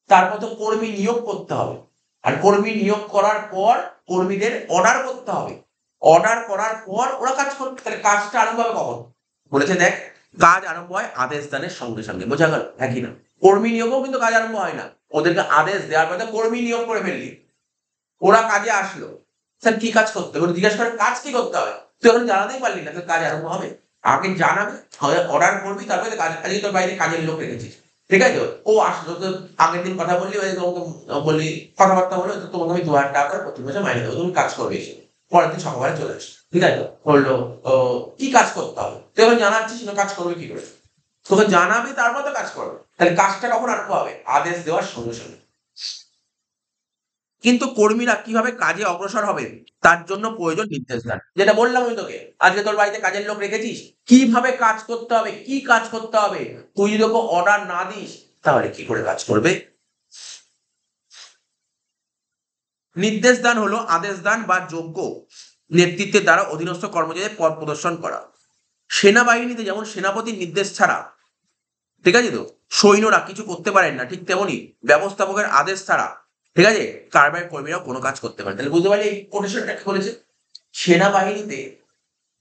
তারপর তো কর্মী নিয়োগ করতে হবে, আর কর্মী নিয়োগ করার পর কর্মীদের অর্ডার করতে হবে, অর্ডার করার পর ওরা কাজ করতে, তাহলে কাজটা আরম্ভ হবে কখন? বলেছে দেখ, কাজ আরম্ভ হয় আদেশ দানের সঙ্গে সঙ্গে। বোঝা গেল, একই না? কর্মী নিয়োগও কিন্তু কাজ আরম্ভ হয় না, ওদেরকে আদেশ দেওয়ার পরে কর্মী নিয়োগ করে ফেললি, ওরা কাজে আসলো, স্যার কি কাজ করতে হবে, জিজ্ঞাসা করে কাজ কি করতে হবে, তুই এখন জানাতেই পারলি না, কাজ আরম্ভ হবে? আগে জানাবে, অর্ডার করবি, তারপরে আজকে তোর বাইরে কাজের লোক রেখেছিস, ঠিক আছে, ও আসলো তো আগের দিন কথা বললি, তোমাকে বললি কথাবার্তা বলে তোমাকে আমি 2,000 টাকা করে প্রতি মাসে মাইনে দেবো, তুমি কাজ করবে এসে, পরের দিন সকালবেলা চলে আসে, ঠিক আছে, বললো কি কাজ করতে হবে, তুই এখন জানাচ্ছিস না, কাজ করবে কি করে, তোকে জানাবি তারপর তো কাজ করবে, তাহলে কাজটা কখন আরম্ভ হবে, আদেশ দেওয়ার সঙ্গে সঙ্গে। কিন্তু কর্মীরা কিভাবে কাজে অগ্রসর হবে তার জন্য প্রয়োজন নির্দেশদান, যেটা বললাম আমি তোকে, আজকে তোর বাড়িতে কাজের লোক রেখেছিস, কিভাবে কাজ করতে হবে, কি কাজ করতে হবে, তুই যদি ওকে অর্ডার না দিস তাহলে কি করে কাজ করবে। নির্দেশ দান হলো আদেশ দান বা যোগ্য নেতৃত্বের দ্বারা অধীনস্থ কর্মচারীদের পথ প্রদর্শন করা। সেনাবাহিনীতে যেমন সেনাপতির নির্দেশ ছাড়া, ঠিক আছে তো, সৈন্যরা কিছু করতে পারেন না, ঠিক তেমনি ব্যবস্থাপকের আদেশ ছাড়া, ঠিক আছে, কারবারের কর্মীরাও কোনো কাজ করতে পারে। তাহলে বুঝতে পারলি এই কোটেশনটা কি বলেছে, সেনাবাহিনীতে,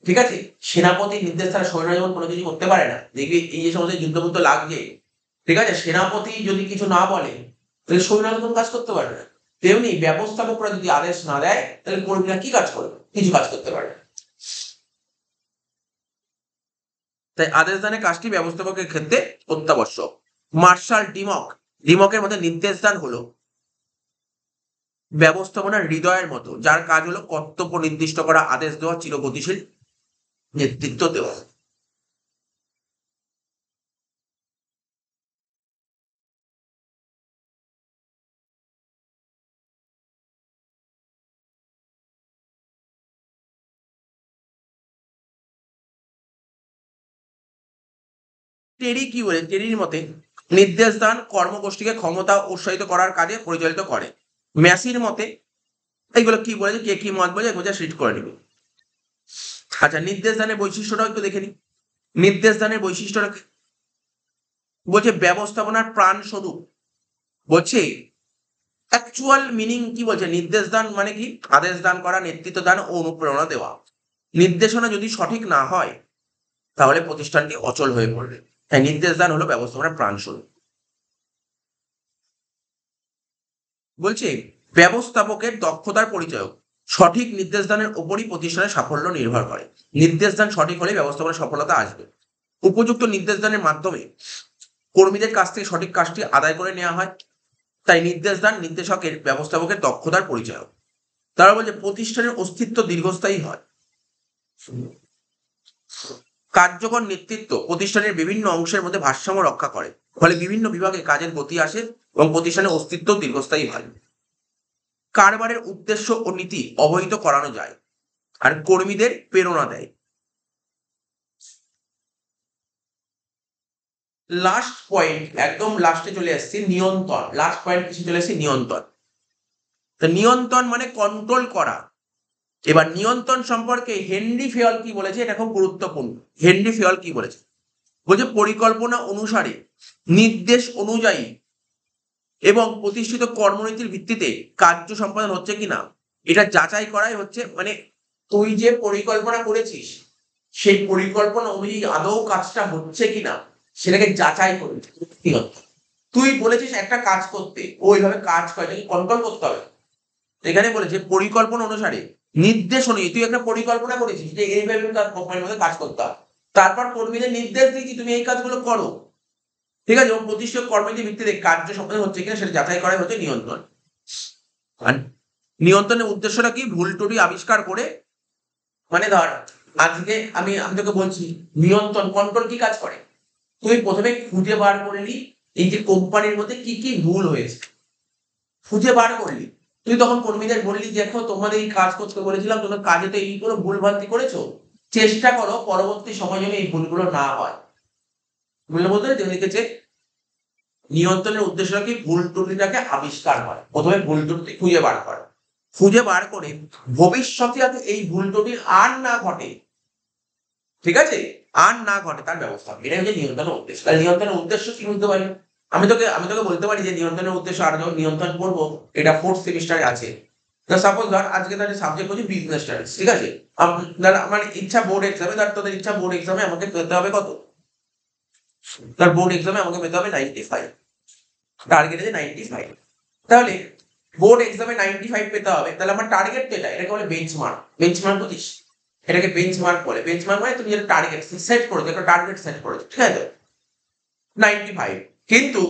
ঠিক আছে, সেনাপতির নির্দেশ ছাড়া সৈন্যরা যেমন কোনো কিছু করতে পারে না, দেখবি এই যে সমস্ত যুদ্ধ লাগছে, ঠিক আছে, সেনাপতি যদি কিছু না বলে তাহলে সৈন্যরা কোনো কাজ করতে পারে না, তেমনি ব্যবস্থাপকরা যদি আদেশ না দেয় তাহলে কর্মীরা কি কাজ করবে, কিছু কাজ করতে পারে না। তাই আদেশ দানের কাজটি ব্যবস্থাপকের ক্ষেত্রে অত্যাবশ্যক। মার্শাল ডিমক, ডিমকের মধ্যে নির্দেশ দান হলো ব্যবস্থাপনার হৃদয়ের মতো, যার কাজ হলো কর্তব্য নির্দিষ্ট করা, আদেশ দেওয়া, চিরগতিশীল নেতৃত্ব দেওয়া। টেরি কি বলে, টেরির মতে নির্দেশ দান কর্মগোষ্ঠীকে ক্ষমতা উৎসাহিত করার কাজে পরিচালিত করে। ম্যাসির মতে এইগুলো কি বলেছে, কে কি মত বলে বোঝা সিট করে নিবে। আচ্ছা, নির্দেশ দানের বৈশিষ্ট্যটাও একটু দেখে নি। নির্দেশ দানের বৈশিষ্ট্যটা বলছে ব্যবস্থাপনার প্রাণ স্বরূপ, বলছে অ্যাকচুয়াল মিনিং কি বলছে, নির্দেশ দান মানে কি, আদেশ দান করা, নেতৃত্ব দান ও অনুপ্রেরণা দেওয়া। নির্দেশনা যদি সঠিক না হয় তাহলে প্রতিষ্ঠানটি অচল হয়ে পড়বে। তাই নির্দেশ দান হলো ব্যবস্থাপনার প্রাণ স্বরূপ। বলছে ব্যবস্থাপকের দক্ষতার পরিচয়, সঠিক নির্দেশ দানের উপরই প্রতিষ্ঠানের সাফল্য নির্ভর করে। নির্দেশ দান সঠিক হলে ব্যবস্থাপনার সফলতা আসবে। উপযুক্ত নির্দেশ দানের মাধ্যমে কর্মীদের কাছ থেকে সঠিক কাজটি আদায় করে নেওয়া হয়। তাই নির্দেশ দান নির্দেশকের ব্যবস্থাপকের দক্ষতার পরিচয়। তারা বলছে প্রতিষ্ঠানের অস্তিত্ব দীর্ঘস্থায়ী হয়। কার্যকর নেতৃত্ব প্রতিষ্ঠানের বিভিন্ন অংশের মধ্যে ভারসাম্য রক্ষা করে, ফলে বিভিন্ন বিভাগে কাজের গতি আসে এবং প্রতিষ্ঠানের অস্তিত্ব দীর্ঘস্থায়ী হয়। কারবারের উদ্দেশ্য ও নীতি অবহিত করানো যায় আর কর্মীদের প্রেরণা দেয়। লাস্ট পয়েন্ট, একদম লাস্টে চলে আসছে নিয়ন্ত্রণ, লাস্ট পয়েন্ট কিছু চলে আসছে নিয়ন্ত্রণ। তো নিয়ন্ত্রণ মানে কন্ট্রোল করা। এবার নিয়ন্ত্রণ সম্পর্কে হেনরি ফেয়ল কি বলেছে, এটা খুব গুরুত্বপূর্ণ। হেনরি ফেয়ল কি বলেছে, বলছে পরিকল্পনা অনুসারে, নির্দেশ অনুযায়ী এবং প্রতিষ্ঠিত কর্মনীতির ভিত্তিতে কার্য সম্পাদন হচ্ছে কিনা এটা যাচাই করাই হচ্ছে, মানে তুই যে পরিকল্পনা করেছিস সেই পরিকল্পনা অনুযায়ী আদৌ কাজটা হচ্ছে কিনা সেটাকে যাচাই করবি। তুই বলেছিস একটা কাজ করতে, ওইভাবে কাজ করে কন্ট্রোল করতে হবে। এখানে বলেছে পরিকল্পনা অনুসারে, নির্দেশ অনুযায়ী, তুই একটা পরিকল্পনা করেছিস যে এইভাবে তার কোম্পানির মধ্যে কাজ করতে হবে, তারপর কর্মীদের নির্দেশ দিয়েছি তুমি এই কাজগুলো করো, ঠিক আছে, এবং প্রতিষ্ঠিত কর্মীদের ভিত্তিতে কার্য সম্পাদন হচ্ছে কিনা সেটা যাচাই করাই হচ্ছে নিয়ন্ত্রণ। আর নিয়ন্ত্রণের উদ্দেশ্যটা কি, ভুল ত্রুটি আবিষ্কার করে, মানে ধর আজকে আমি তোকে বলছি নিয়ন্ত্রণ কন্ট্রোল কি কাজ করে, তুই প্রথমে খুঁজে বার করলি এই যে কোম্পানির মধ্যে কি কি ভুল হয়েছে, খুঁজে বার করলি, তুই তখন কর্মীদের বললি দেখো তোমাদের এই কাজ করতে বলেছিলাম, তোমরা কাজে তো এই কোনো ভুল ভ্রান্তি করেছো, চেষ্টা করো পরবর্তী সময় যেন এই ভুলগুলো না হয়। ভুল বলতে লিখেছে নিয়ন্ত্রণের উদ্দেশ্য কি, ভুল ত্রুটিটাকে আবিষ্কার করে, প্রথমে ভুল ত্রুটি খুঁজে বার করে, খুঁজে বার করে ভবিষ্যতে যাতে এই ভুল ত্রুটি আর না ঘটে, ঠিক আছে, আর না ঘটে তার ব্যবস্থা, এটাই হচ্ছে নিয়ন্ত্রণের উদ্দেশ্য। তাহলে নিয়ন্ত্রণের উদ্দেশ্য কি বুঝতে পারি, আমি তোকে বলতে পারি যে নিয়ন্ত্রণের উদ্দেশ্য, আর যখন নিয়ন্ত্রণ করবো এটা 4th সেমিস্টারে আছে। সাপোজ ধর আজকে তাদের সাবজেক্ট হচ্ছে বিজনেস স্টাডিজ, ঠিক আছে, ধর আমার ইচ্ছা বোর্ড এক্সামে, ধর তোদের ইচ্ছা বোর্ড এক্সামে আমাকে পেতে হবে কত, ধর বোর্ড এক্সামে আমাকে পেতে হবে 95, টার্গেট আছে 95, তাহলে বোর্ড এক্সামে 95 পেতে হবে, তাহলে আমার টার্গেট তো এটাকে বলে বেঞ্চমার্ক, বেঞ্চমার্ক বুঝিস, এটাকে বেঞ্চমার্ক বলে। বেঞ্চমার্ক মানে তুমি যেটা টার্গেট সেট করেছো, একটা টার্গেট সেট করেছো, ঠিক আছে, 95। কিন্তু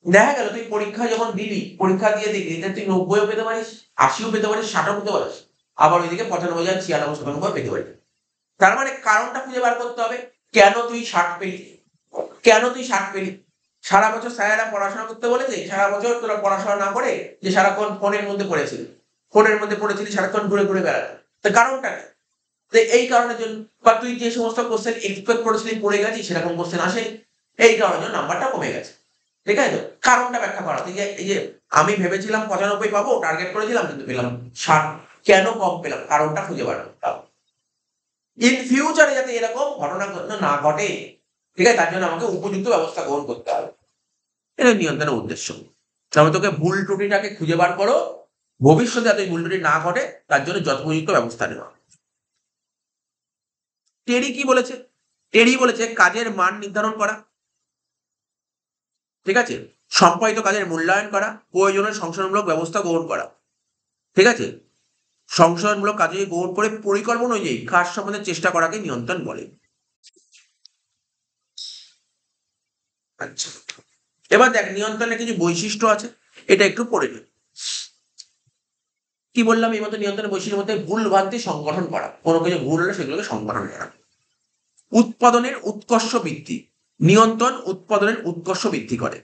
দেখা গেল তুই পরীক্ষা যখন দিবি, পরীক্ষা দিয়ে দেখবি যে তুই 90ও পেতে পারিস, 80ও পেতে পারিস, 60ও পেতে পারিস, আবার ওইদিকে 95, 96, 97 পেতে পারিস। তার মানে কারণটা খুঁজে বার করতে হবে, কেন তুই 60 পেলি, কেন তুই 60 পেলি। সারা বছর স্যারেরা পড়াশোনা করতে বলেছে, সারা বছর তোরা পড়াশোনা না করে যে সারাক্ষণ ফোনের মধ্যে পড়েছিলি, ফোনের মধ্যে পড়েছিলি, সারাক্ষণ ঘুরে ঘুরে বেড়ালি, তো কারণটা কি? তো এই কারণের জন্য, বা তুই যে সমস্ত কোশ্চেন এক্সপেক্ট করেছিলি পড়ে গেছিস, সেরকম কোশ্চেন আসেনি, এই কারণের জন্য নাম্বারটা কমে গেছে। ঠিক আছে, কারণটা ব্যাখ্যা করা, এই যে আমি ভেবেছিলাম 95 পাবো, টার্গেট করেছিলাম, কিন্তু পেলাম 60, কেন কম পেলাম, কারণটা খুঁজে বার করতে হবে। ইন ফিউচারে যাতে এরকম ঘটনা না ঘটে, ঠিক আছে, তার জন্য আমাকে উপযুক্ত ব্যবস্থা গ্রহণ করতে হবে। এটা নিয়ন্ত্রণের উদ্দেশ্য। তাহলে তোকে ভুল ত্রুটিটাকে খুঁজে বার করো, ভবিষ্যতে যাতে ভুল ত্রুটি না ঘটে তার জন্য যথোপযুক্ত ব্যবস্থা নেওয়া। টেরি কি বলেছে? টেরি বলেছে কাজের মান নির্ধারণ করা, ঠিক আছে, সম্পাদিত কাজের মূল্যায়ন করা, প্রয়োজনের সংশোধনমূলক ব্যবস্থা গ্রহণ করা, ঠিক আছে, সংশোধনমূলক কাজে গ্রহণ করে পরিকল্পনা অনুযায়ী কাজ সম্বন্ধে চেষ্টা করাকে নিয়ন্ত্রণ বলে। আচ্ছা, এবার দেখ নিয়ন্ত্রণের কিছু বৈশিষ্ট্য আছে, এটা একটু পড়ে নিই। কি বললাম, এই মতো নিয়ন্ত্রণের বৈশিষ্ট্যের মধ্যে ভুল ভ্রান্তি সংগঠন করা, কোনো কিছু ভুল হলে সেগুলোকে সংগঠন করা। উৎপাদনের উৎকর্ষ বৃদ্ধি, নিয়ন্ত্রণ উৎপাদনের উৎকর্ষ বৃদ্ধি করে।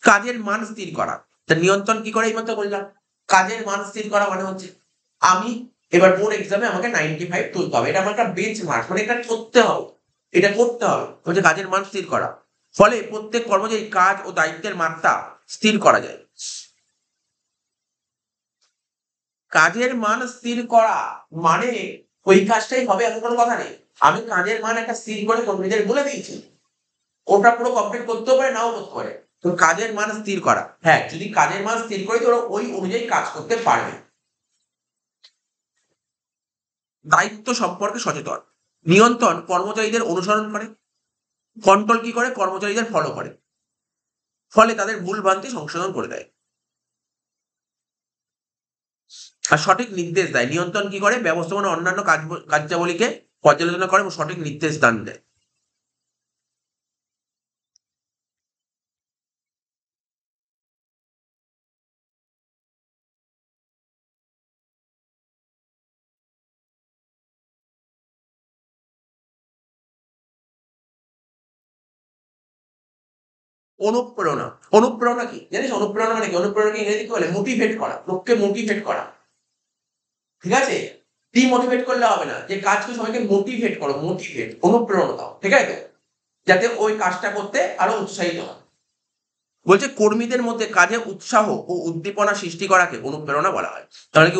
কাজের মান স্থির করা, তা নিয়ন্ত্রণ কি করে, এই মতো বললাম। কাজের মান স্থির করা মানে হচ্ছে আমি এবার বোর্ড এক্সামে আমাকে 95 তুলতে হবে, এটা আমার একটা বেঞ্চমার্ক, মানে এটা করতে হবে, এটা করতে হবে, হচ্ছে কাজের মান স্থির করা। ফলে প্রত্যেক কর্মচারী কাজ ও দায়িত্বের মাত্রা স্থির করা যায়। কাজের মান স্থির করা মানে ওই কাজটাই হবে এমন কোনো কথা নেই। আমি কাজের মান একটা স্থির করে কর্মীদের বলে দিয়েছি, ওটা পুরো কমপ্লিট করতেও পারে, নাও করতে পারে। তো কাজের মান স্থির করা, হ্যাঁ, যদি কাজের মান স্থির করে তো ওরা ওই অনুযায়ী কাজ করতে পারবে। দায়িত্ব সম্পর্কে সচেতন, নিয়ন্ত্রণ কর্মচারীদের অনুসরণ করে, কন্ট্রোল কি করে, কর্মচারীদের ফলো করে, ফলে তাদের ভুল ভ্রান্তি সংশোধন করে দেয়। আর সঠিক নির্দেশ দেয়, নিয়ন্ত্রণ কি করে, ব্যবস্থাপনা অন্যান্য কার্যাবলীকে পর্যালোচনা করে এবং সঠিক নির্দেশ দান দেয়। অনুপ্রেরণা, অনুপ্রেরণা কি জানিস, অনুপ্রেরণা মানে কি, অনুপ্রেরণাকে ইংরেজি কি বলে, মোটিভেট করা, লোককে মোটিভেট করা, ঠিক আছে, ডিমোটিভেট করলে হবে না, যে কাজ করে সবাইকে মোটিভেট করো, মোটিভেট, অনুপ্রেরণা দাও, ঠিক আছে, যাতে ওই কাজটা করতে আরো উৎসাহিত হয়। বলছে কর্মীদের মধ্যে কাজে উৎসাহ ও উদ্দীপনা সৃষ্টি করাকে অনুপ্রেরণা বলা হয়। তাহলে কি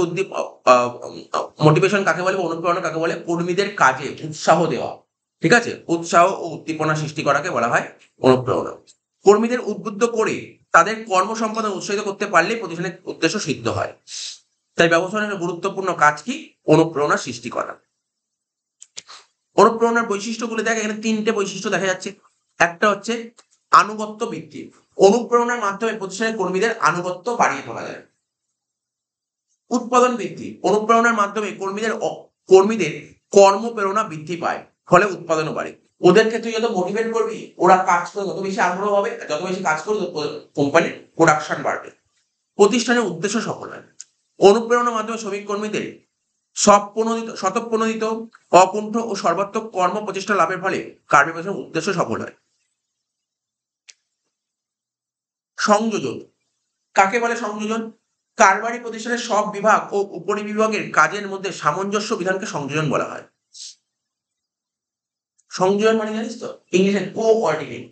মোটিভেশন কাকে বলে, অনুপ্রেরণা কাকে বলে, কর্মীদের কাজে উৎসাহ দেওয়া, ঠিক আছে, উৎসাহ ও উদ্দীপনা সৃষ্টি করাকে বলা হয় অনুপ্রেরণা। কর্মীদের উদ্বুদ্ধ করে তাদের কর্ম সম্পাদন উৎসাহিত করতে পারলেই প্রতিষ্ঠানের উদ্দেশ্য সিদ্ধ হয়। তাই ব্যবস্থাপনার গুরুত্বপূর্ণ কাজ কি, অনুপ্রেরণা সৃষ্টি করা। অনুপ্রেরণার বৈশিষ্ট্যগুলো দেখ, এখানে 3টে বৈশিষ্ট্য দেখা যাচ্ছে। একটা হচ্ছে আনুগত্য বৃদ্ধি, অনুপ্রেরণার মাধ্যমে প্রতিষ্ঠানের কর্মীদের আনুগত্য বাড়িয়ে তোলা যায়। উৎপাদন বৃদ্ধি, অনুপ্রেরণার মাধ্যমে কর্মীদের কর্মপ্রেরণা বৃদ্ধি পায়, ফলে উৎপাদনও বাড়ে। ওদেরকে তুই যত মোটিভেট করবি, ওরা কাজ করে তত বেশি আগ্রহ হবে, যত বেশি কাজ করবে কোম্পানির প্রোডাকশন বাড়বে, প্রতিষ্ঠানের উদ্দেশ্য সফল হয়। অনুপ্রেরণার মাধ্যমে শ্রমিক কর্মীদের স্বতঃপ্রণোদিত অকুণ্ঠ ও সর্বাত্মক কর্ম প্রচেষ্টা লাভের ফলে কার্যক্রমের উদ্দেশ্য সফল হয়। সংযোজন কাকে বলে, সংযোজন কারবারি প্রতিষ্ঠানের সব বিভাগ ও উপবিভাগের কাজের মধ্যে সামঞ্জস্য বিধানকে সংযোজন বলা হয়। সংযোজন মানে জানিস তো, ইংলিশে কোঅর্ডিনেট,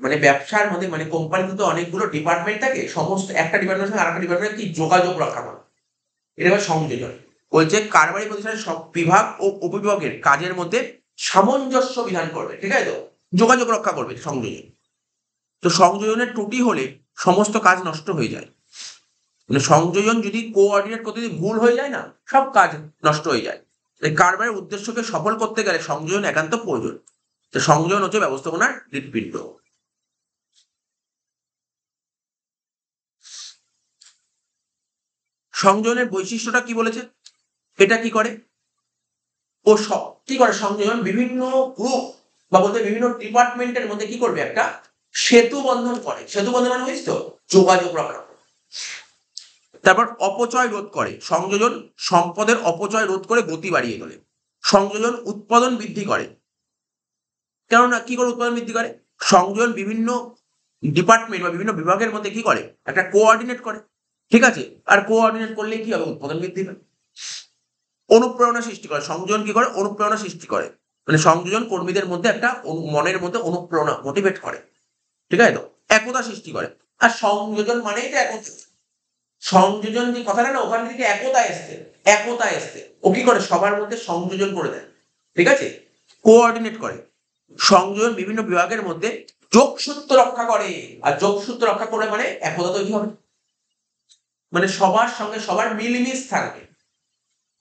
মানে ব্যবসার মধ্যে, মানে কোম্পানিতে তো অনেকগুলো ডিপার্টমেন্ট থাকে, সমস্ত একটা ডিপার্টমেন্টের সঙ্গে আরেকটা ডিপার্টমেন্ট কি যোগাযোগ রক্ষা করা, এটা হলো সংযোজন। বলছে কারবারি প্রতিষ্ঠানের সব বিভাগ ও উপবিভাগের কাজের মধ্যে সামঞ্জস্য বিধান করবে, ঠিক আছে, তো যোগাযোগ রক্ষা করবে, সংযোজন। তো সংযোজনের ত্রুটি হলে সমস্ত কাজ নষ্ট হয়ে যায়, মানে সংযোজন যদি কোঅর্ডিনেট করতে যদি ভুল হয়ে যায় না, সব কাজ নষ্ট হয়ে যায়। এই কারবারের উদ্দেশ্যকে সফল করতে গেলে সংযোজন একান্ত প্রয়োজন। তো সংযোজন হচ্ছে ব্যবস্থাপনার হৃৎপিণ্ড। সংযোজনের বৈশিষ্ট্যটা কি বলেছে, এটা কি করে, ও কি করে সংযোজন বিভিন্ন গ্রুপ বা বলতে বিভিন্ন ডিপার্টমেন্টের মধ্যে কি করবে একটা সেতু বন্ধন করে। সেতু বন্ধন মানে বুঝিস তো, যোগাযোগ রক্ষা। তারপর অপচয় রোধ করে, সংযোজন সম্পদের অপচয় রোধ করে গতি বাড়িয়ে তোলে। সংযোজন উৎপাদন বৃদ্ধি করে, কেননা কি করে উৎপাদন বৃদ্ধি করে, সংযোজন বিভিন্ন ডিপার্টমেন্ট বা বিভিন্ন বিভাগের মধ্যে কি করে একটা কোঅর্ডিনেট করে, ঠিক আছে। আর কোঅর্ডিনেট করলে কি হবে, উৎপাদন বৃদ্ধি পায়। অনুপ্রেরণা সৃষ্টি করে, সংযোজন কি করে, অনুপ্রেরণা সৃষ্টি করে, মানে সংযোজন কর্মীদের মধ্যে একটা মনের মধ্যে অনুপ্রেরণা মোটিভেট করে, ঠিক আছে তো। একতা সৃষ্টি করে, আর সংযোজন মানেই তো একতা। সংযোজন যে কথাটা না, ওখান থেকে একতা এসছে, একতা এসছে। ও কি করে সবার মধ্যে সংযোজন করে দেয়, ঠিক আছে, কোঅর্ডিনেট করে। সংযোজন বিভিন্ন বিভাগের মধ্যে যোগসূত্র রক্ষা করে, আর যোগসূত্র রক্ষা করে মানে একতা তৈরি হবে, মানে সবার সঙ্গে সবার মিলমিশ থাকবে।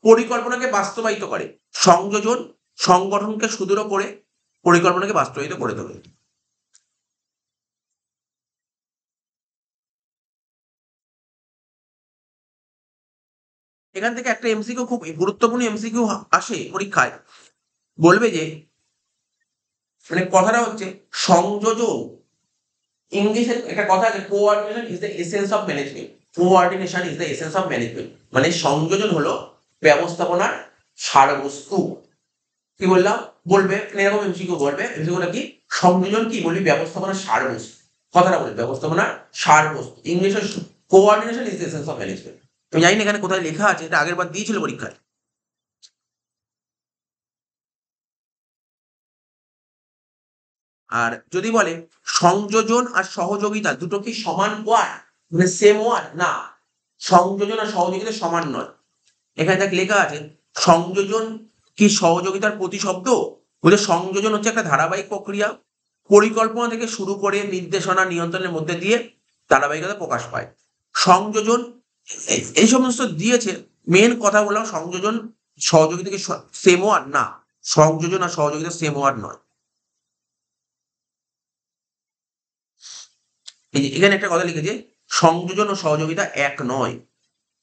পরিকল্পনাকে বাস্তবায়িত করে, সংযোজন সংগঠনকে সুদৃঢ় করে পরিকল্পনাকে বাস্তবায়িত করে তোলে। এখান থেকে একটা এমসিকিউ, খুব গুরুত্বপূর্ণ এমসিকিউ আসে পরীক্ষায়, বলবে যে মানে কথাটা হচ্ছে সংযোজন, ইংলিশে একটা কথা আছে, coordination is the essence of management. Coordination is the essence of management, মানে সংযোজন হলো ব্যবস্থাপনার সারবস্তু। কি বললাম, বলবে এরকম এমসিকিউ বলবে, এমসিকিউটা কি, সংযোজন কি বলি, ব্যবস্থাপনার সারবস্তু। কথাটা বলি ব্যবস্থাপনার সারবস্তু, ইংলিশে coordination is the essence of management. আমি জানি না এখানে কোথায় লেখা আছে, এটা আগের বার দিয়েছিল পরীক্ষায়। আর যদি বলে সংযোজন আর সহযোগিতা দুটো কি সমান ওয়ার্ড, মানে সেম ওয়ার্ড, না, সংযোজন আর সহযোগিতা সমান নয়। এখানে দেখ লেখা আছে সংযোজন কি সহযোগিতার প্রতিশব্দ, বলে সংযোজন হচ্ছে একটা ধারাবাহিক প্রক্রিয়া, পরিকল্পনা থেকে শুরু করে নির্দেশনা নিয়ন্ত্রণের মধ্যে দিয়ে ধারাবাহিকতা প্রকাশ পায়। সংযোজন এই সমস্ত দিয়েছে, মেন কথা বললাম সংযোজন সহযোগিতা কি সেম ওয়ার্ড, না, সংযোজন আর সহযোগিতা সেম ওয়ার্ড নয়। এখানে একটা কথা লিখেছে, সংযোজন ও সহযোগিতা এক নয়।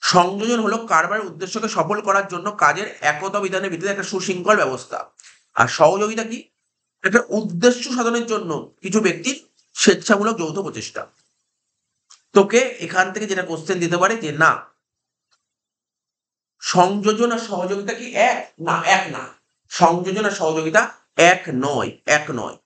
সংযোজন হলো কারবারের উদ্দেশ্যকে সফল করার জন্য কাজের একতা বিধানের ভিত্তিতে একটা সুশৃঙ্খল ব্যবস্থা। আর সহযোগিতা কি, একটা উদ্দেশ্য সাধনের জন্য কিছু ব্যক্তির স্বেচ্ছামূলক যৌথ প্রচেষ্টা। তোকে এখান থেকে যেটা কোশ্চেন দিতে পারে যে না, সংযোজন আর সহযোগিতা কি এক, না এক না, সংযোজন আর সহযোগিতা এক নয়, এক নয়।